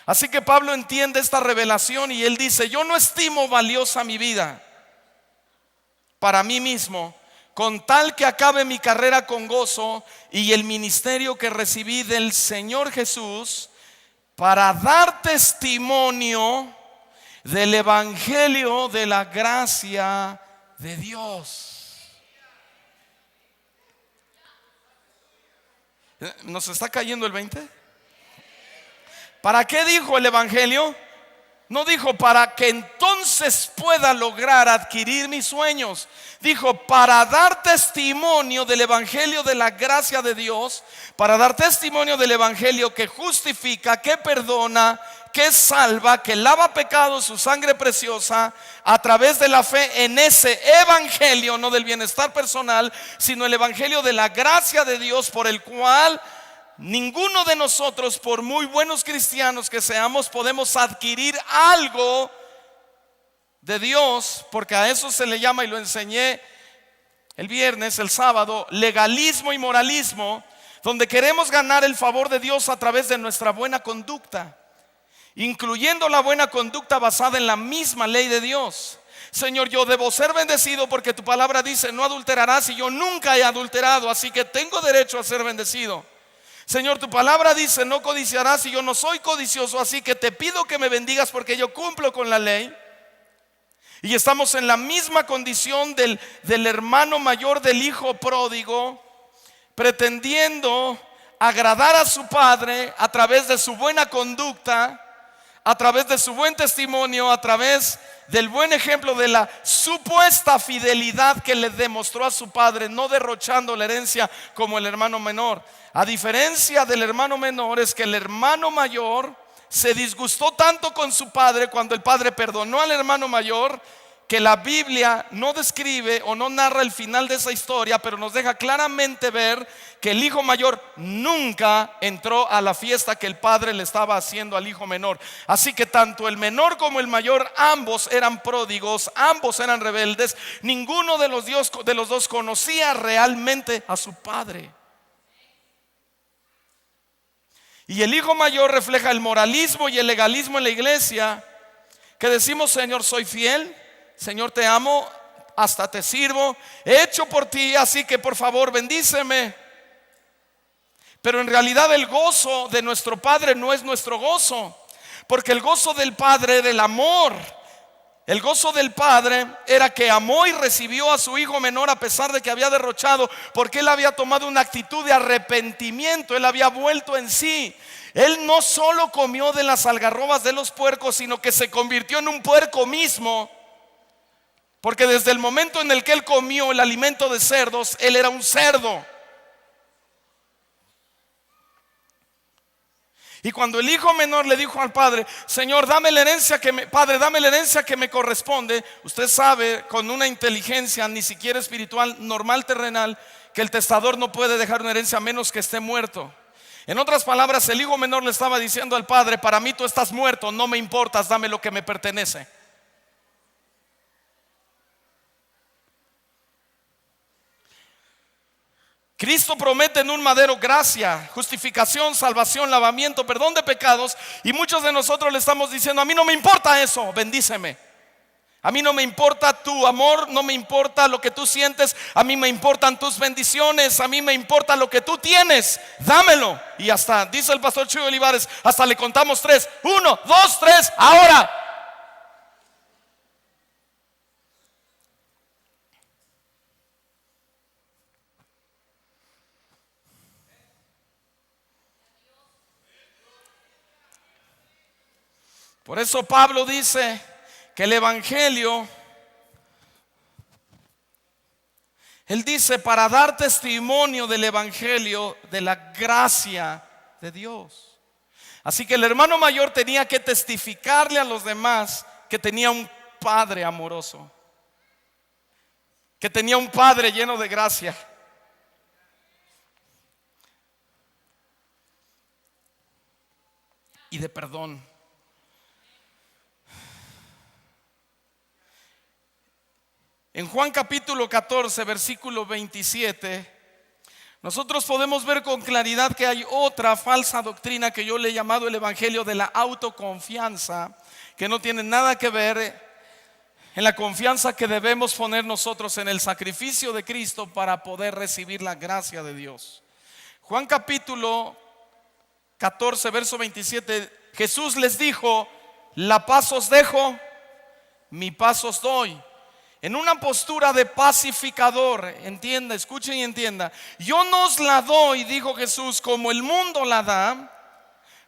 S1: Así que Pablo entiende esta revelación y él dice: yo no estimo valiosa mi vida para mí mismo, con tal que acabe mi carrera con gozo y el ministerio que recibí del Señor Jesús, para dar testimonio del evangelio de la gracia de Dios. ¿Nos está cayendo el 20? ¿Para qué dijo el evangelio? No dijo para que entonces pueda lograr adquirir mis sueños. Dijo: para dar testimonio del evangelio de la gracia de Dios, para dar testimonio del evangelio que justifica, que perdona, que salva, que lava pecados, su sangre preciosa, a través de la fe en ese evangelio, no del bienestar personal, sino el evangelio de la gracia de Dios, por el cual ninguno de nosotros, por muy buenos cristianos que seamos, podemos adquirir algo de Dios, porque a eso se le llama, y lo enseñé el viernes, el sábado, legalismo y moralismo, donde queremos ganar el favor de Dios a través de nuestra buena conducta, incluyendo la buena conducta basada en la misma ley de Dios. Señor, yo debo ser bendecido porque tu palabra dice: no adulterarás, y yo nunca he adulterado, así que tengo derecho a ser bendecido. Señor, tu palabra dice: no codiciarás, y yo no soy codicioso, así que te pido que me bendigas porque yo cumplo con la ley. Y estamos en la misma condición del hermano mayor del hijo pródigo, pretendiendo agradar a su padre a través de su buena conducta, a través de su buen testimonio, a través del buen ejemplo de la supuesta fidelidad que le demostró a su padre, no derrochando la herencia como el hermano menor. A diferencia del hermano menor, es que el hermano mayor se disgustó tanto con su padre cuando el padre perdonó al hermano mayor, que la Biblia no describe o no narra el final de esa historia, pero nos deja claramente ver que el hijo mayor nunca entró a la fiesta que el padre le estaba haciendo al hijo menor. Así que tanto el menor como el mayor, ambos eran pródigos, ambos eran rebeldes. Ninguno de los dos conocía realmente a su padre. Y el hijo mayor refleja el moralismo y el legalismo en la iglesia, que decimos: Señor, soy fiel, Señor, te amo, hasta te sirvo, he hecho por ti, así que por favor bendíceme. Pero en realidad el gozo de nuestro Padre no es nuestro gozo, porque el gozo del Padre era el amor. El gozo del Padre era que amó y recibió a su hijo menor a pesar de que había derrochado, porque él había tomado una actitud de arrepentimiento, él había vuelto en sí. Él no solo comió de las algarrobas de los puercos, sino que se convirtió en un puerco mismo. Porque desde el momento en el que él comió el alimento de cerdos, él era un cerdo. Y cuando el hijo menor le dijo al padre: Señor, dame la herencia Padre, dame la herencia que me corresponde. Usted sabe, con una inteligencia ni siquiera espiritual, normal, terrenal, que el testador no puede dejar una herencia a menos que esté muerto. En otras palabras, el hijo menor le estaba diciendo al padre: para mí tú estás muerto, no me importas, dame lo que me pertenece. Cristo promete en un madero gracia, justificación, salvación, lavamiento, perdón de pecados. Y muchos de nosotros le estamos diciendo: a mí no me importa eso, bendíceme. A mí no me importa tu amor, no me importa lo que tú sientes, a mí me importan tus bendiciones, a mí me importa lo que tú tienes, dámelo. Y hasta, dice el pastor Chuy Olivares, hasta le contamos 3, 1, 2, 3, ahora. Por eso Pablo dice que el evangelio, él dice, para dar testimonio del evangelio, de la gracia de Dios. Así que el hermano mayor tenía que testificarle a los demás que tenía un padre amoroso, que tenía un padre lleno de gracia. Y de perdón. En Juan capítulo 14, versículo 27, nosotros podemos ver con claridad que hay otra falsa doctrina que yo le he llamado el evangelio de la autoconfianza, que no tiene nada que ver en la confianza que debemos poner nosotros en el sacrificio de Cristo para poder recibir la gracia de Dios. Juan capítulo 14, verso 27, Jesús les dijo: la paz os dejo, mi paz os doy. En una postura de pacificador, entienda, escuchen y entienda. Yo no os la doy, dijo Jesús, como el mundo la da.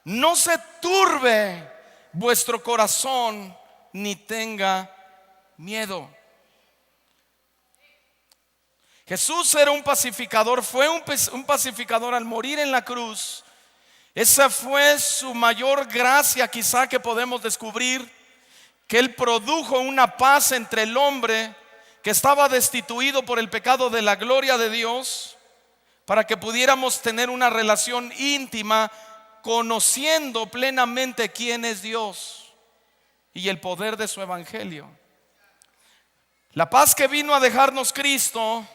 S1: No se turbe vuestro corazón, ni tenga miedo. Jesús era un pacificador, fue un pacificador al morir en la cruz. Esa fue su mayor gracia quizá que podemos descubrir, que Él produjo una paz entre el hombre que estaba destituido por el pecado de la gloria de Dios, para que pudiéramos tener una relación íntima, conociendo plenamente quién es Dios y el poder de su evangelio. La paz que vino a dejarnos Cristo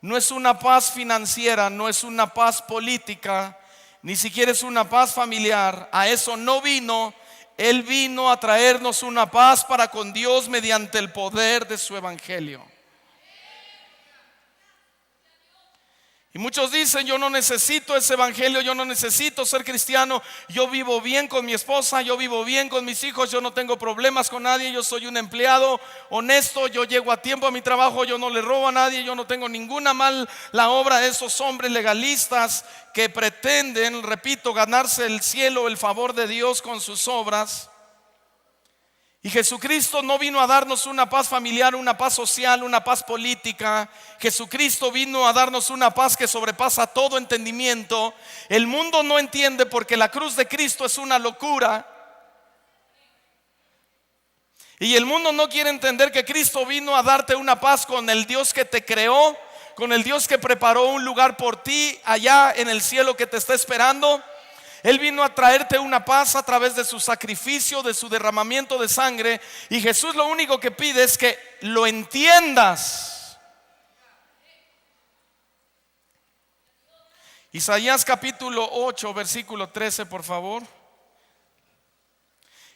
S1: no es una paz financiera, no es una paz política, ni siquiera es una paz familiar. A eso no vino. Él vino a traernos una paz para con Dios mediante el poder de su evangelio. Y muchos dicen: yo no necesito ese evangelio, yo no necesito ser cristiano, yo vivo bien con mi esposa, yo vivo bien con mis hijos, yo no tengo problemas con nadie, yo soy un empleado honesto, yo llego a tiempo a mi trabajo, yo no le robo a nadie, yo no tengo ninguna mala obra. De esos hombres legalistas que pretenden, repito, ganarse el cielo, el favor de Dios con sus obras. Y Jesucristo no vino a darnos una paz familiar, una paz social, una paz política. Jesucristo vino a darnos una paz que sobrepasa todo entendimiento. El mundo no entiende porque la cruz de Cristo es una locura. Y el mundo no quiere entender que Cristo vino a darte una paz con el Dios que te creó, con el Dios que preparó un lugar por ti allá en el cielo que te está esperando. Él vino a traerte una paz a través de su sacrificio, de su derramamiento de sangre. Y Jesús lo único que pide es que lo entiendas. Isaías capítulo 8, versículo 13, por favor.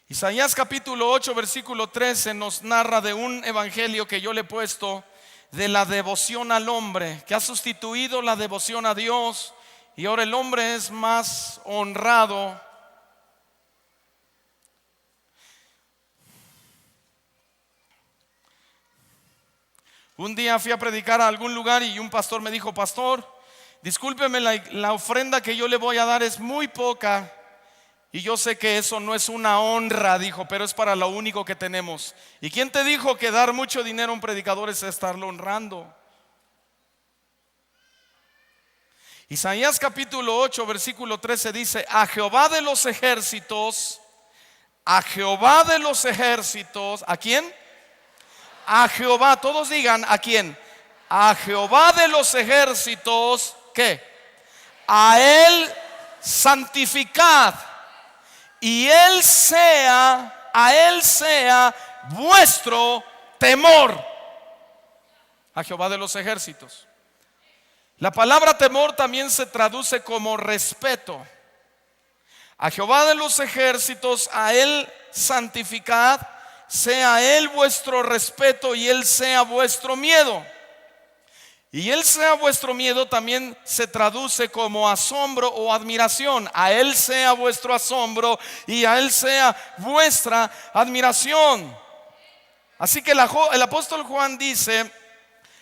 S1: Isaías capítulo 8, versículo 13 nos narra de un evangelio que yo le he puesto de la devoción al hombre, que ha sustituido la devoción a Dios. Y ahora el hombre es más honrado. Un día fui a predicar a algún lugar y un pastor me dijo: pastor, discúlpeme, la ofrenda que yo le voy a dar es muy poca. Y yo sé que eso no es una honra, dijo, pero es para lo único que tenemos. ¿Y quién te dijo que dar mucho dinero a un predicador es estarlo honrando? Isaías capítulo 8, versículo 13 dice: a Jehová de los ejércitos, a Jehová de los ejércitos, ¿a quién? A Jehová, todos digan, ¿a quién? A Jehová de los ejércitos, ¿qué? A Él santificad, y a Él sea vuestro temor. A Jehová de los ejércitos. La palabra temor también se traduce como respeto. A Jehová de los ejércitos, a Él santificad, sea Él vuestro respeto y Él sea vuestro miedo. Y Él sea vuestro miedo también se traduce como asombro o admiración. A Él sea vuestro asombro y a Él sea vuestra admiración. Así que el apóstol Juan dice: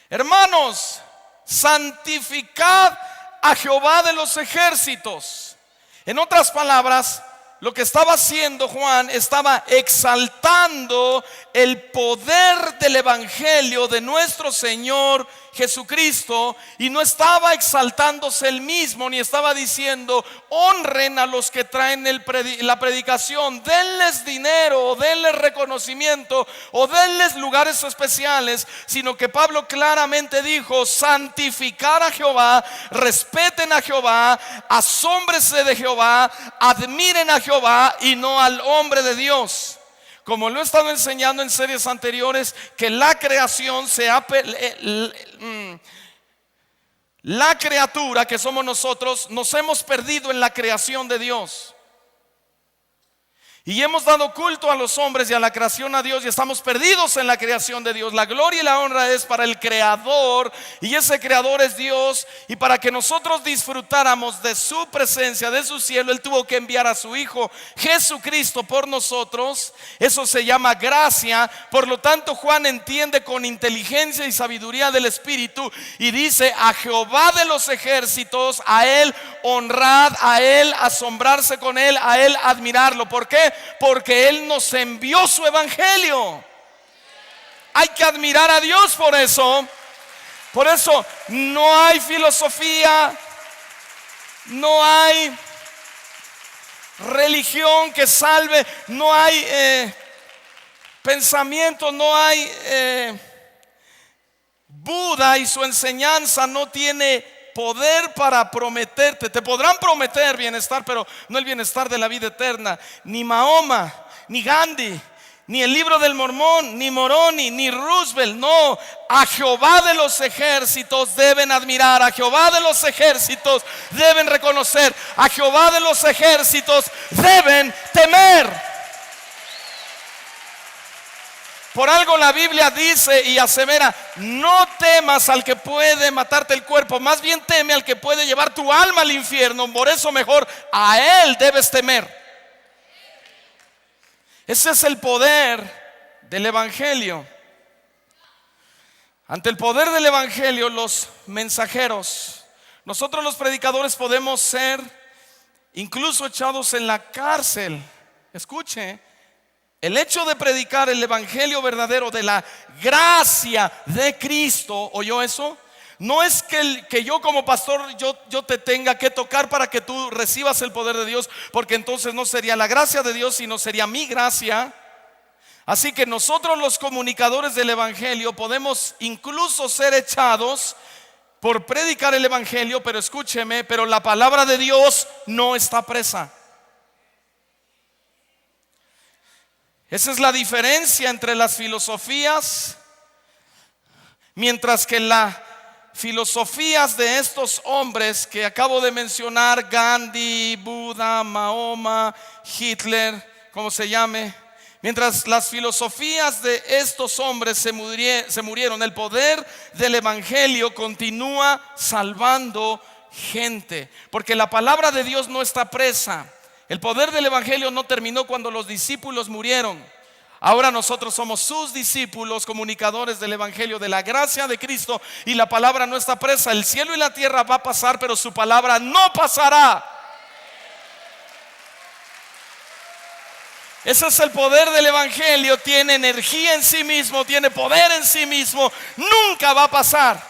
S1: hermanos, santificad a Jehová de los ejércitos. En otras palabras, lo que estaba haciendo Juan, estaba exaltando el poder del evangelio de nuestro Señor Jesucristo, y no estaba exaltándose él mismo, ni estaba diciendo: honren a los que traen la predicación, denles dinero, o denles reconocimiento, o denles lugares especiales, sino que Pablo claramente dijo: santificar a Jehová, respeten a Jehová, asómbrense de Jehová, admiren a Jehová y no al hombre de Dios. Como lo he estado enseñando en series anteriores, que la creación la criatura que somos nosotros, nos hemos perdido en la creación de Dios. Y hemos dado culto a los hombres y a la creación a Dios, y estamos perdidos en la creación de Dios. La gloria y la honra es para el Creador, y ese Creador es Dios. Y para que nosotros disfrutáramos de su presencia, de su cielo, Él tuvo que enviar a su Hijo Jesucristo por nosotros. Eso se llama gracia. Por lo tanto, Juan entiende con inteligencia y sabiduría del Espíritu y dice: a Jehová de los ejércitos, a Él honrad, a Él asombrarse con Él, a Él admirarlo. ¿Por qué? Porque Él nos envió su evangelio. Hay que admirar a Dios por eso. Por eso no hay filosofía, no hay religión que salve, no hay pensamiento, no hay Buda y su enseñanza no tiene poder para prometerte. Te podrán prometer bienestar, pero no el bienestar de la vida eterna. Ni Mahoma, ni Gandhi, ni el libro del Mormón, ni Moroni, ni Roosevelt. No, a Jehová de los ejércitos deben admirar, a Jehová de los ejércitos deben reconocer, a Jehová de los ejércitos deben temer. Por algo la Biblia dice y asevera: no temas al que puede matarte el cuerpo, más bien teme al que puede llevar tu alma al infierno. Por eso mejor a Él debes temer. Ese es el poder del evangelio. Ante el poder del evangelio, los mensajeros, nosotros los predicadores, podemos ser incluso echados en la cárcel. Escuche. El hecho de predicar el evangelio verdadero de la gracia de Cristo, ¿oyó eso? No es que yo como pastor yo te tenga que tocar para que tú recibas el poder de Dios, porque entonces no sería la gracia de Dios, sino sería mi gracia. Así que nosotros, los comunicadores del evangelio, podemos incluso ser echados por predicar el evangelio, pero escúcheme, pero la palabra de Dios no está presa. Esa es la diferencia entre las filosofías. Mientras que las filosofías de estos hombres que acabo de mencionar, Gandhi, Buda, Mahoma, Hitler, como se llame, mientras las filosofías de estos hombres se murieron, el poder del evangelio continúa salvando gente, porque la palabra de Dios no está presa. El poder del evangelio no terminó cuando los discípulos murieron. Ahora nosotros somos sus discípulos, comunicadores del evangelio de la gracia de Cristo, y la palabra no está presa. El cielo y la tierra va a pasar, pero su palabra no pasará. Ese es el poder del evangelio. Tiene energía en sí mismo, tiene poder en sí mismo. Nunca va a pasar.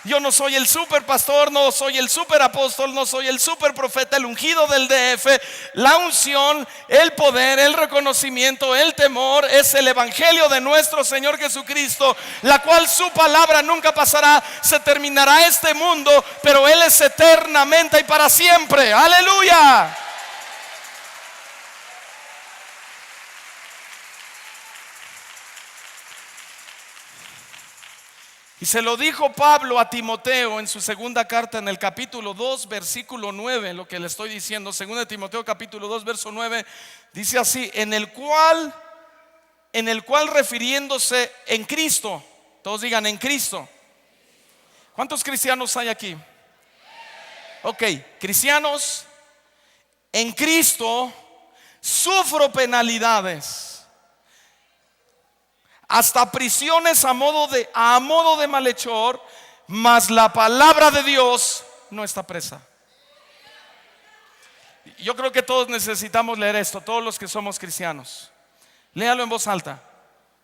S1: Yo no soy el super pastor, no soy el super apóstol, no soy el super profeta, el ungido del DF. La unción, el poder, el reconocimiento, el temor es el evangelio de nuestro Señor Jesucristo, la cual su palabra nunca pasará. Se terminará este mundo, pero Él es eternamente y para siempre. Aleluya. Y se lo dijo Pablo a Timoteo en su segunda carta, en el capítulo 2, versículo 9. Lo que le estoy diciendo, segunda de Timoteo capítulo 2, verso 9, dice así: en el cual refiriéndose en Cristo. Todos digan en Cristo. ¿Cuántos cristianos hay aquí? Ok, cristianos, en Cristo sufro penalidades, hasta prisiones a modo de malhechor, mas la palabra de Dios no está presa. Yo creo que todos necesitamos leer esto, todos los que somos cristianos. Léalo en voz alta.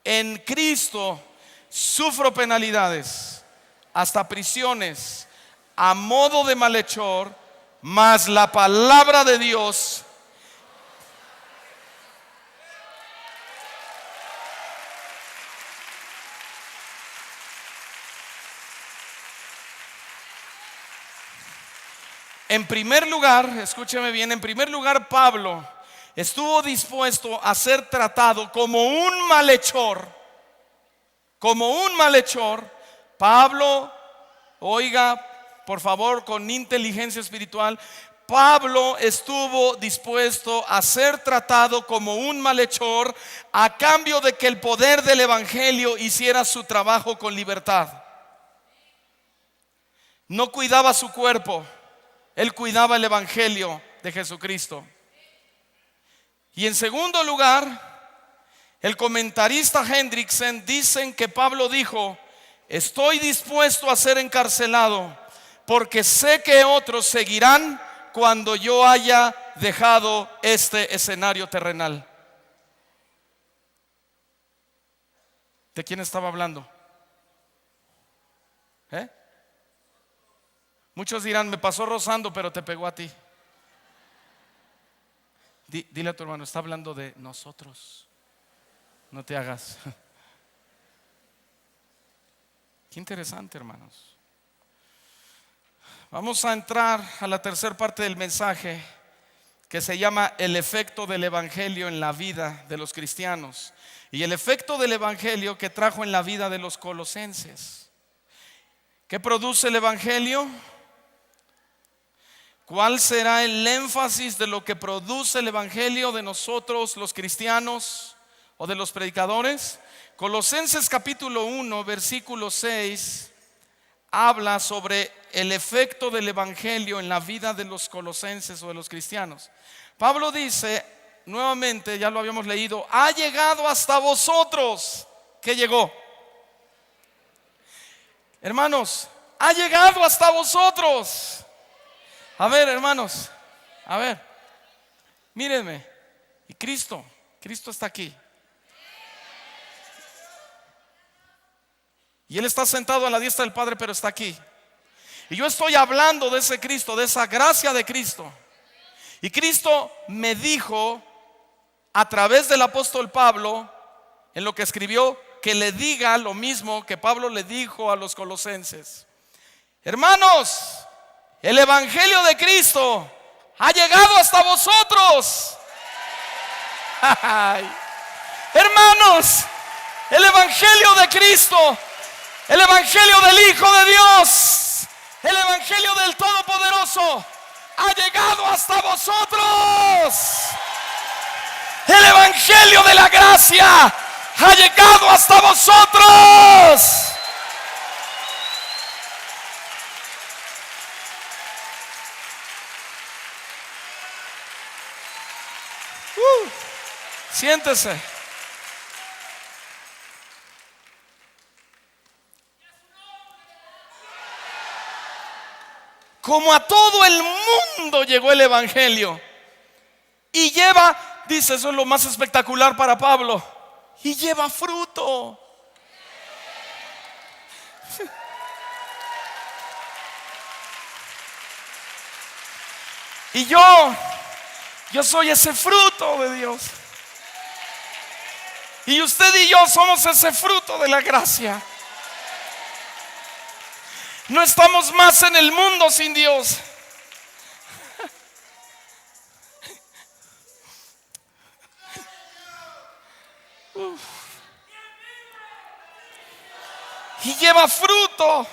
S1: En Cristo sufro penalidades, hasta prisiones a modo de malhechor, mas la palabra de Dios . En primer lugar, escúcheme bien, en primer lugar Pablo estuvo dispuesto a ser tratado como un malhechor. Como un malhechor. Pablo, oiga por favor con inteligencia espiritual, Pablo estuvo dispuesto a ser tratado como un malhechor a cambio de que el poder del evangelio hiciera su trabajo con libertad. No cuidaba su cuerpo, él cuidaba el evangelio de Jesucristo. Y en segundo lugar, el comentarista Hendrickson dicen que Pablo dijo: estoy dispuesto a ser encarcelado porque sé que otros seguirán cuando yo haya dejado este escenario terrenal. ¿De quién estaba hablando? Muchos dirán: me pasó rozando, pero te pegó a ti. Dile a tu hermano: está hablando de nosotros. No te hagas. Qué interesante, hermanos. Vamos a entrar a la tercera parte del mensaje, que se llama el efecto del evangelio en la vida de los cristianos, y el efecto del evangelio que trajo en la vida de los colosenses. ¿Qué produce el evangelio? ¿Cuál será el énfasis de lo que produce el evangelio de nosotros los cristianos o de los predicadores? Colosenses capítulo 1 versículo 6 habla sobre el efecto del evangelio en la vida de los colosenses o de los cristianos. Pablo dice nuevamente, ya lo habíamos leído: ha llegado hasta vosotros. ¿Qué llegó? Hermanos, ha llegado hasta vosotros. A ver, hermanos, a ver, mírenme. Y Cristo está aquí. Y Él está sentado a la diestra del Padre, pero está aquí. Y yo estoy hablando de ese Cristo, de esa gracia de Cristo. Y Cristo me dijo a través del apóstol Pablo, en lo que escribió, que le diga lo mismo que Pablo le dijo a los colosenses: hermanos, el evangelio de Cristo ha llegado hasta vosotros. Hermanos, el evangelio de Cristo, el evangelio del Hijo de Dios, el evangelio del Todopoderoso ha llegado hasta vosotros. El evangelio de la gracia ha llegado hasta vosotros. Siéntese. Como a todo el mundo llegó el evangelio. Y lleva, dice, eso es lo más espectacular para Pablo, y lleva fruto. Y yo soy ese fruto de Dios. Y usted y yo somos ese fruto de la gracia. No estamos más en el mundo sin Dios. Y lleva fruto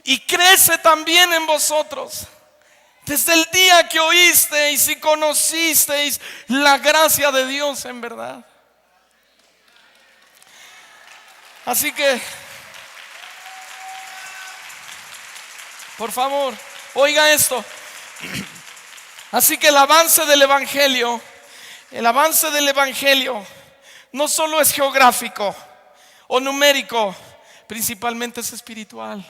S1: y crece también en vosotros. Desde el día que oísteis y conocisteis la gracia de Dios en verdad. Así que, por favor, oiga esto. Así que el avance del Evangelio no solo es geográfico o numérico, principalmente es espiritual.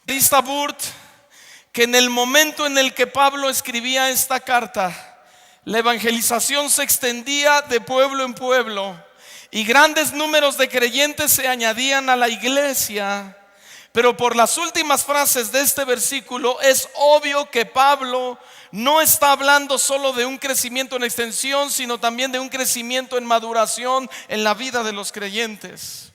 S1: Dice Burt que en el momento en el que Pablo escribía esta carta, la evangelización se extendía de pueblo en pueblo y grandes números de creyentes se añadían a la iglesia. Pero por las últimas frases de este versículo es obvio que Pablo no está hablando solo de un crecimiento en extensión, sino también de un crecimiento en maduración en la vida de los creyentes.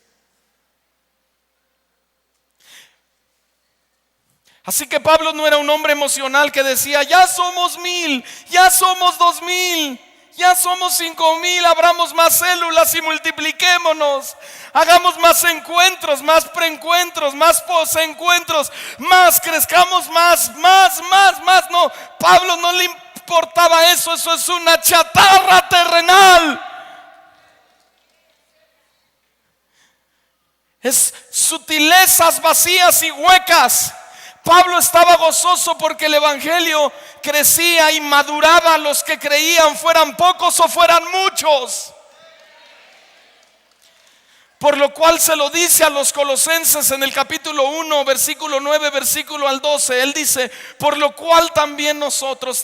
S1: Así que Pablo no era un hombre emocional que decía: ya somos 1000, ya somos 2000, ya somos 5000, abramos más células y multipliquémonos. Hagamos más encuentros, más preencuentros, más posencuentros, más, crezcamos más. No, Pablo no le importaba eso. Eso es una chatarra terrenal. Es sutilezas vacías y huecas. Pablo estaba gozoso porque el evangelio crecía y maduraba a los que creían, fueran pocos o fueran muchos. Por lo cual se lo dice a los colosenses en el capítulo 1, versículo 9, versículo al 12. Él dice: por lo cual también nosotros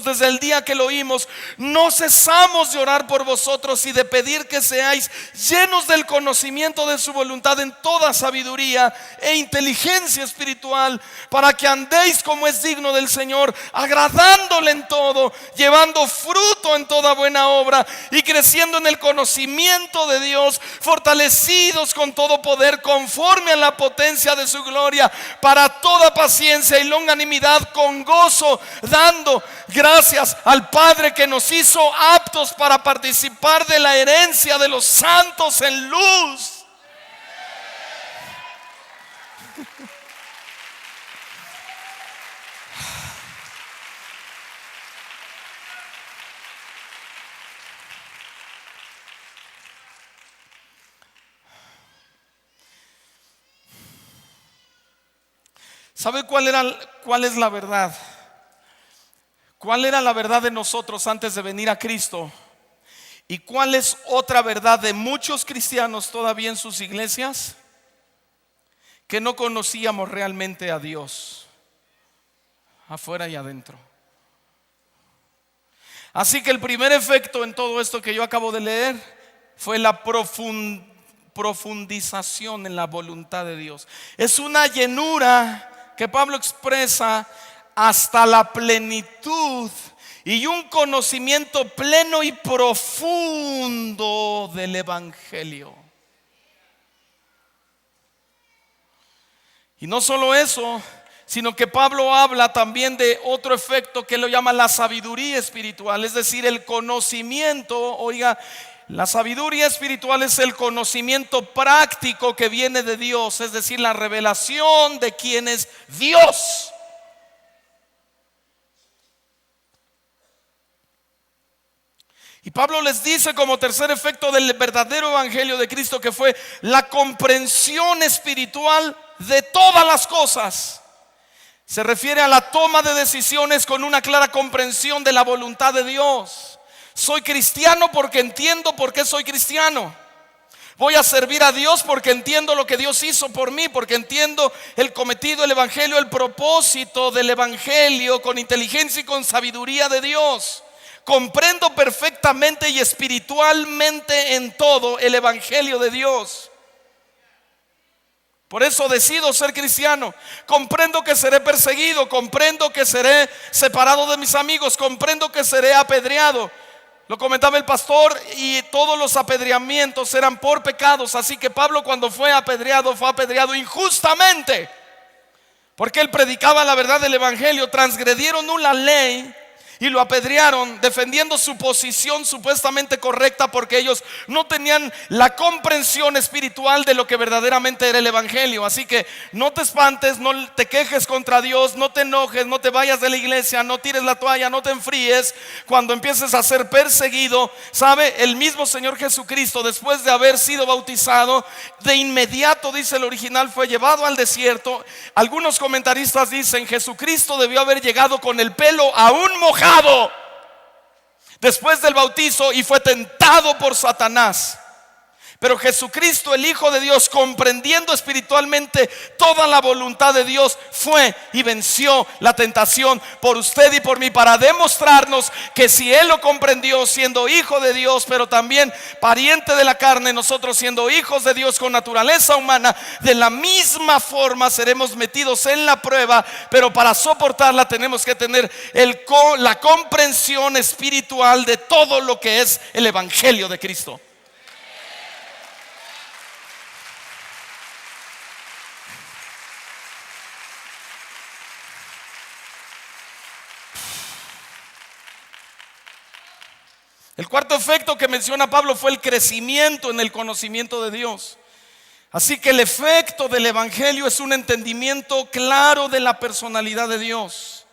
S1: desde el día que lo oímos, no cesamos de orar por vosotros y de pedir que seáis llenos del conocimiento de su voluntad en toda sabiduría e inteligencia espiritual, para que andéis como es digno del Señor, agradándole en todo, llevando fruto en toda buena obra y creciendo en el conocimiento de Dios, fortalecidos con todo poder conforme a la potencia de su gloria, para toda paciencia y longanimidad con gozo, dando gracias al Padre que nos hizo aptos para participar de la herencia de los santos en luz. ¿Sabe cuál es la verdad? ¿Cuál era la verdad de nosotros antes de venir a Cristo? ¿Y cuál es otra verdad de muchos cristianos todavía en sus iglesias? Que no conocíamos realmente a Dios, afuera y adentro. Así que el primer efecto en todo esto que yo acabo de leer fue la profundización en la voluntad de Dios. Es una llenura que Pablo expresa hasta la plenitud y un conocimiento pleno y profundo del evangelio. Y no solo eso, sino que Pablo habla también de otro efecto que lo llama la sabiduría espiritual, es decir, el conocimiento. Oiga, la sabiduría espiritual es el conocimiento práctico que viene de Dios, es decir, la revelación de quién es Dios. Y Pablo les dice como tercer efecto del verdadero evangelio de Cristo, que fue la comprensión espiritual de todas las cosas. Se refiere a la toma de decisiones con una clara comprensión de la voluntad de Dios. Soy cristiano porque entiendo por qué soy cristiano. Voy a servir a Dios porque entiendo lo que Dios hizo por mí, porque entiendo el cometido del evangelio, el propósito del evangelio, con inteligencia y con sabiduría de Dios. Comprendo perfectamente y espiritualmente en todo el evangelio de Dios. Por eso decido ser cristiano. Comprendo que seré perseguido, comprendo que seré separado de mis amigos, comprendo que seré apedreado. Lo comentaba el pastor, y todos los apedreamientos eran por pecados. Así que Pablo, cuando fue apedreado injustamente, porque él predicaba la verdad del evangelio. Transgredieron una ley y lo apedrearon, defendiendo su posición supuestamente correcta, porque ellos no tenían la comprensión espiritual de lo que verdaderamente era el evangelio. Así que no te espantes, no te quejes contra Dios, no te enojes, no te vayas de la iglesia, no tires la toalla, no te enfríes cuando empieces a ser perseguido. Sabe, el mismo Señor Jesucristo, después de haber sido bautizado, de inmediato, dice el original, fue llevado al desierto. Algunos comentaristas dicen: Jesucristo debió haber llegado con el pelo aún mojado después del bautizo y fue tentado por Satanás. Pero Jesucristo, el Hijo de Dios, comprendiendo espiritualmente toda la voluntad de Dios, fue y venció la tentación por usted y por mí, para demostrarnos que si Él lo comprendió siendo Hijo de Dios, pero también pariente de la carne, nosotros siendo hijos de Dios con naturaleza humana, de la misma forma seremos metidos en la prueba. Pero para soportarla tenemos que tener la comprensión espiritual de todo lo que es el evangelio de Cristo. El cuarto efecto que menciona Pablo fue el crecimiento en el conocimiento de Dios. Así que el efecto del evangelio es un entendimiento claro de la personalidad de Dios.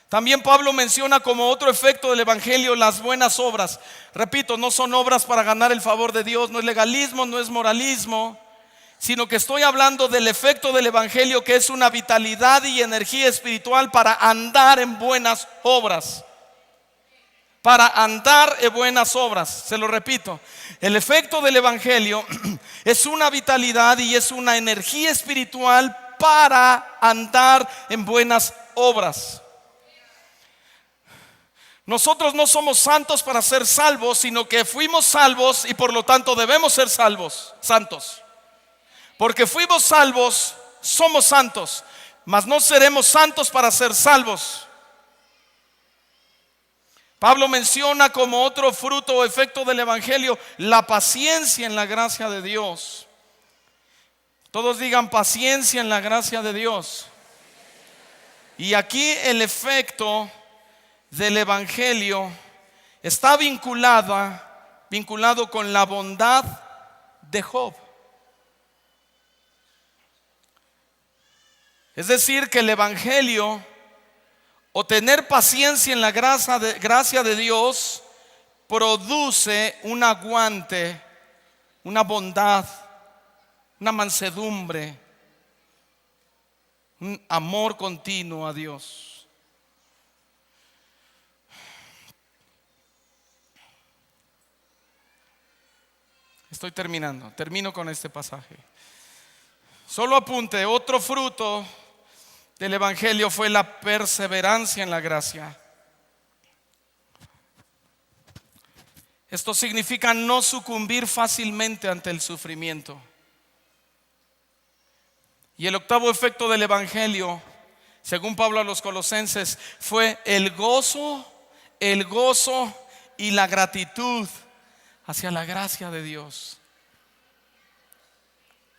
S1: También Pablo menciona como otro efecto del evangelio las buenas obras. Repito, no son obras para ganar el favor de Dios, no es legalismo, no es moralismo, sino que estoy hablando del efecto del evangelio, que es una vitalidad y energía espiritual para andar en buenas obras. Para andar en buenas obras. Se lo repito, el efecto del evangelio es una vitalidad y es una energía espiritual para andar en buenas obras. Nosotros no somos santos para ser salvos, sino que fuimos salvos y por lo tanto debemos ser santos. Porque fuimos salvos, somos santos, mas no seremos santos para ser salvos. Pablo menciona como otro fruto o efecto del evangelio la paciencia en la gracia de Dios. Todos digan: paciencia en la gracia de Dios. Y aquí el efecto del evangelio está vinculado con la bondad de Job. Es decir, que el evangelio, o tener paciencia en la gracia de Dios, produce un aguante, una bondad, una mansedumbre, un amor continuo a Dios. Termino con este pasaje. Solo apunte: otro fruto del evangelio fue la perseverancia en la gracia. Esto significa no sucumbir fácilmente ante el sufrimiento. Y el octavo efecto del evangelio, según Pablo a los Colosenses, fue el gozo y la gratitud hacia la gracia de Dios.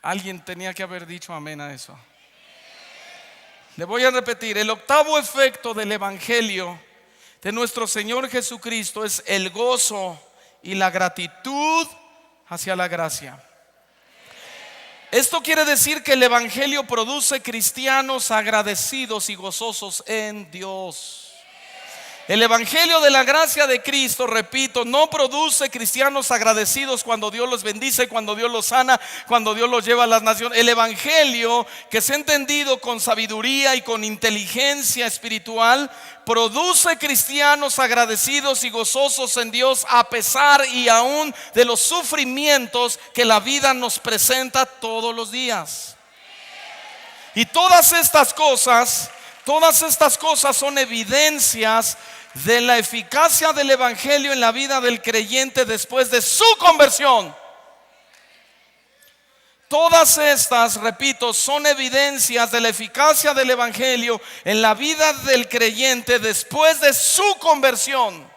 S1: Alguien tenía que haber dicho amén a eso. Le voy a repetir: el octavo efecto del evangelio de nuestro Señor Jesucristo es el gozo y la gratitud hacia la gracia. Esto quiere decir que el evangelio produce cristianos agradecidos y gozosos en Dios. El evangelio de la gracia de Cristo, repito, no produce cristianos agradecidos cuando Dios los bendice, cuando Dios los sana, cuando Dios los lleva a las naciones. El evangelio, que se ha entendido con sabiduría y con inteligencia espiritual, produce cristianos agradecidos y gozosos en Dios, a pesar y aún de los sufrimientos que la vida nos presenta todos los días. Y todas estas cosas son evidencias de la eficacia del evangelio en la vida del creyente después de su conversión. Todas estas, repito, son evidencias de la eficacia del evangelio en la vida del creyente después de su conversión.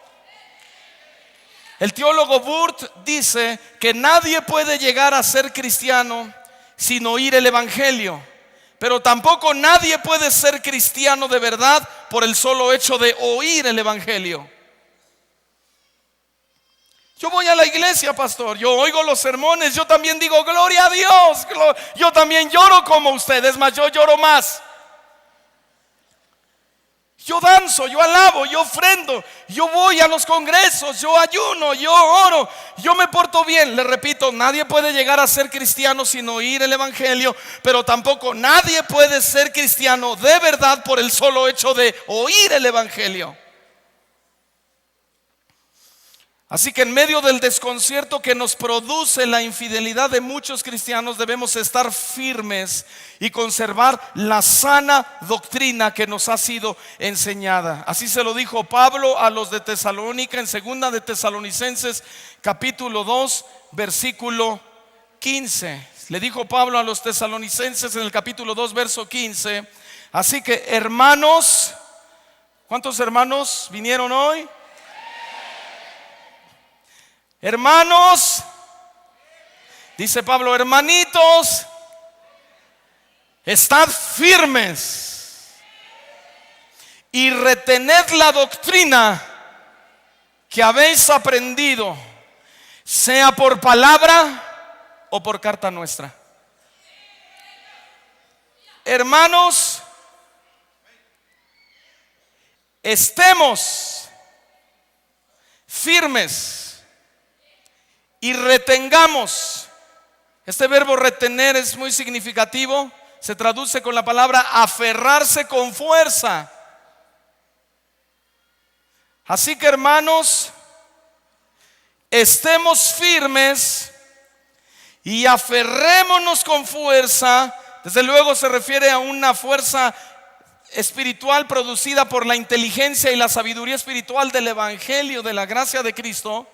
S1: El teólogo Burt dice que nadie puede llegar a ser cristiano sin oír el evangelio, pero tampoco nadie puede ser cristiano de verdad por el solo hecho de oír el evangelio. Yo voy a la iglesia, pastor, yo oigo los sermones, yo también digo gloria a Dios, yo también lloro como ustedes, mas yo lloro más. Yo danzo, yo alabo, yo ofrendo, yo voy a los congresos, yo ayuno, yo oro, yo me porto bien. Le repito, nadie puede llegar a ser cristiano sin oír el evangelio, pero tampoco nadie puede ser cristiano de verdad por el solo hecho de oír el evangelio. Así que en medio del desconcierto que nos produce la infidelidad de muchos cristianos, debemos estar firmes y conservar la sana doctrina que nos ha sido enseñada. Así se lo dijo Pablo a los de Tesalónica en 2 de Tesalonicenses capítulo 2 versículo 15. Le dijo Pablo a los tesalonicenses en el capítulo 2 verso 15: así que hermanos, ¿cuántos hermanos vinieron hoy? Hermanos, dice Pablo, hermanitos, estad firmes y retened la doctrina que habéis aprendido, sea por palabra o por carta nuestra. Hermanos, estemos firmes y retengamos. Este verbo retener es muy significativo. Se traduce con la palabra aferrarse con fuerza. Así que hermanos, estemos firmes y aferrémonos con fuerza. Desde luego se refiere a una fuerza espiritual producida por la inteligencia y la sabiduría espiritual del evangelio, de la gracia de Cristo.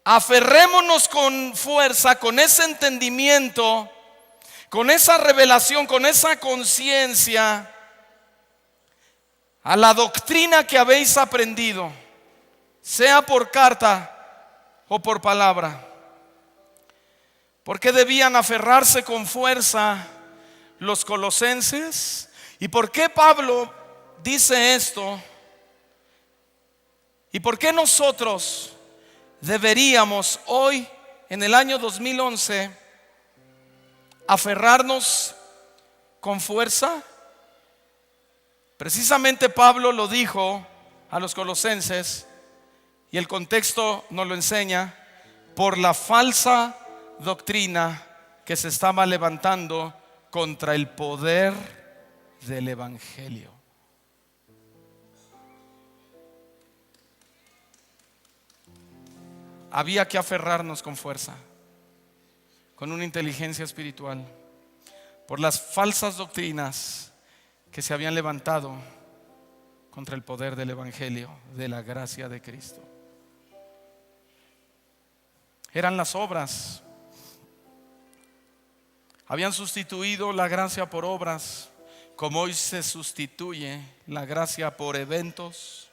S1: Aferrémonos con fuerza, con ese entendimiento, con esa revelación, con esa conciencia a la doctrina que habéis aprendido, sea por carta o por palabra. ¿Por qué debían aferrarse con fuerza los colosenses? ¿Y por qué Pablo dice esto? ¿Y por qué nosotros deberíamos hoy, en el año 2011, aferrarnos con fuerza? Precisamente Pablo lo dijo a los colosenses, y el contexto nos lo enseña, por la falsa doctrina que se estaba levantando contra el poder del evangelio. Había que aferrarnos con fuerza, con una inteligencia espiritual, por las falsas doctrinas que se habían levantado contra el poder del evangelio, de la gracia de Cristo. Eran las obras. Habían sustituido la gracia por obras, como hoy se sustituye la gracia por eventos,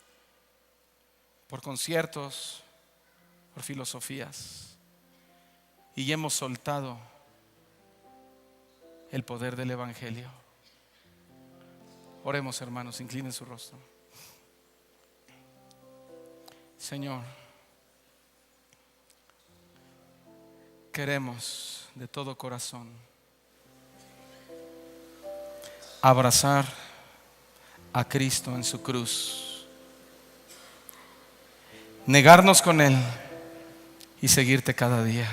S1: por conciertos, por filosofías, y hemos soltado el poder del evangelio. Oremos, hermanos, inclinen su rostro. Señor, queremos de todo corazón abrazar a Cristo en su cruz, negarnos con Él y seguirte cada día.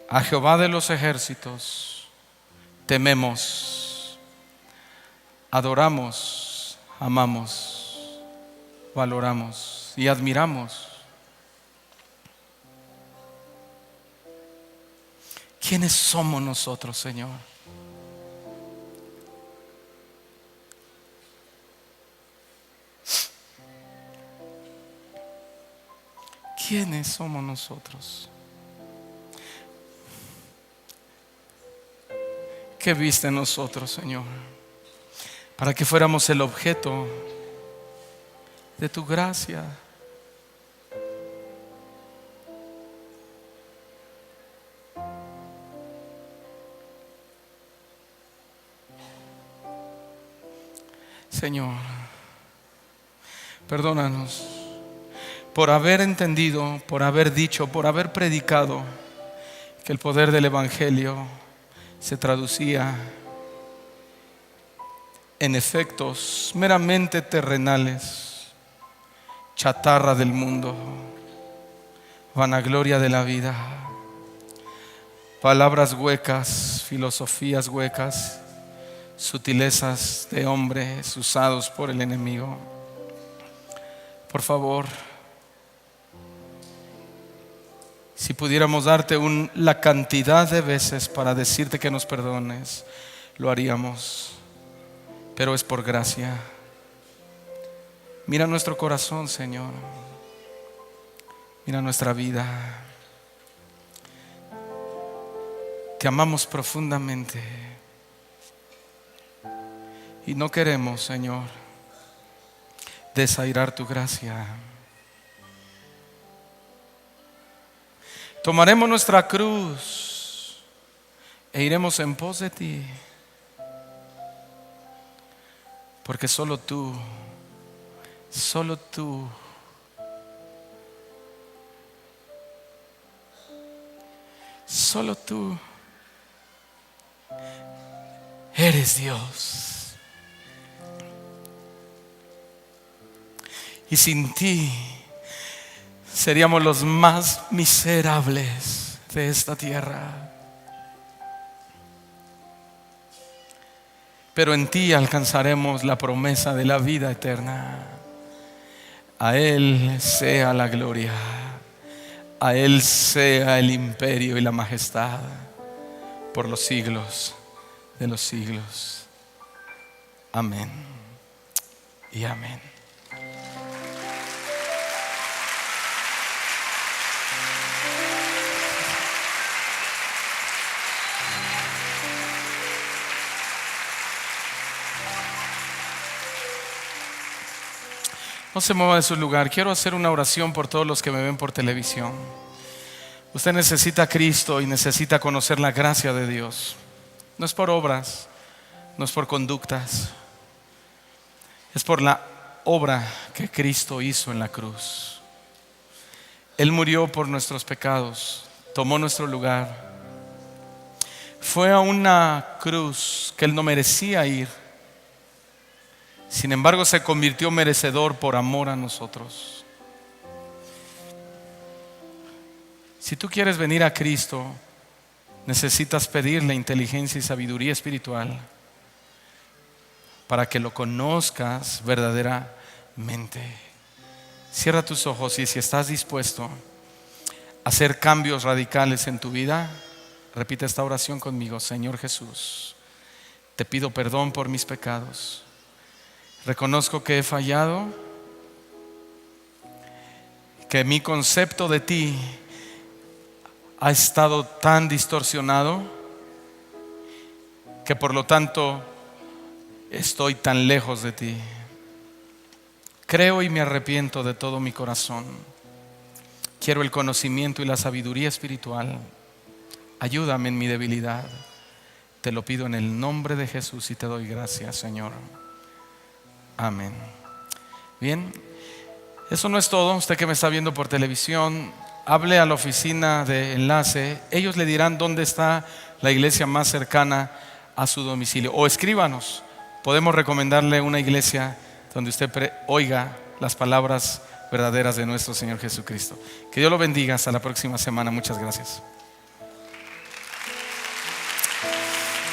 S1: A Jehová de los ejércitos tememos, adoramos, amamos, valoramos y admiramos. ¿Quiénes somos nosotros, Señor?
S2: ¿quiénes somos nosotros? ¿Qué viste en nosotros, Señor? Para que fuéramos el objeto de tu gracia. Señor, perdónanos por haber entendido, por haber dicho, por haber predicado que el poder del Evangelio se traducía en efectos meramente terrenales, chatarra del mundo, vanagloria de la vida, palabras huecas, filosofías huecas, sutilezas de hombres usados por el enemigo. Por favor, si pudiéramos darte la cantidad de veces para decirte que nos perdones, lo haríamos, pero es por gracia. Mira nuestro corazón, Señor. Mira nuestra vida. Te amamos profundamente y no queremos, Señor, desairar tu gracia. Tomaremos nuestra cruz e iremos en pos de ti, porque solo tú eres Dios. Y sin ti seríamos los más miserables de esta tierra. Pero en ti alcanzaremos la promesa de la vida eterna. A Él sea la gloria, a Él sea el imperio y la majestad por los siglos de los siglos. Amén y amén. No se mueva de su lugar. Quiero hacer una oración por todos los que me ven por televisión. Usted necesita a Cristo y necesita conocer la gracia de Dios. No es por obras, no es por conductas, es por la obra que Cristo hizo en la cruz. Él murió por nuestros pecados, tomó nuestro lugar. Fue a una cruz que Él no merecía ir. Sin embargo, se convirtió merecedor por amor a nosotros. Si tú quieres venir a Cristo, necesitas pedirle inteligencia y sabiduría espiritual para que lo conozcas verdaderamente. Cierra tus ojos y si estás dispuesto a hacer cambios radicales en tu vida, repite esta oración conmigo. Señor Jesús, te pido perdón por mis pecados. Reconozco que he fallado, que mi concepto de ti ha estado tan distorsionado que por lo tanto estoy tan lejos de ti. Creo y me arrepiento de todo mi corazón. Quiero el conocimiento y la sabiduría espiritual. Ayúdame en mi debilidad. Te lo pido en el nombre de Jesús y te doy gracias, Señor. Amén. Bien, eso no es todo. Usted que me está viendo por televisión, hable a la oficina de enlace. Ellos le dirán dónde está la iglesia más cercana a su domicilio. O escríbanos. Podemos recomendarle una iglesia donde usted oiga las palabras verdaderas de nuestro Señor Jesucristo. Que Dios lo bendiga. Hasta la próxima semana. Muchas gracias.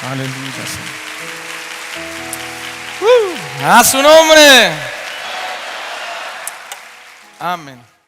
S2: Aleluya, Señor. A su nombre. Amén.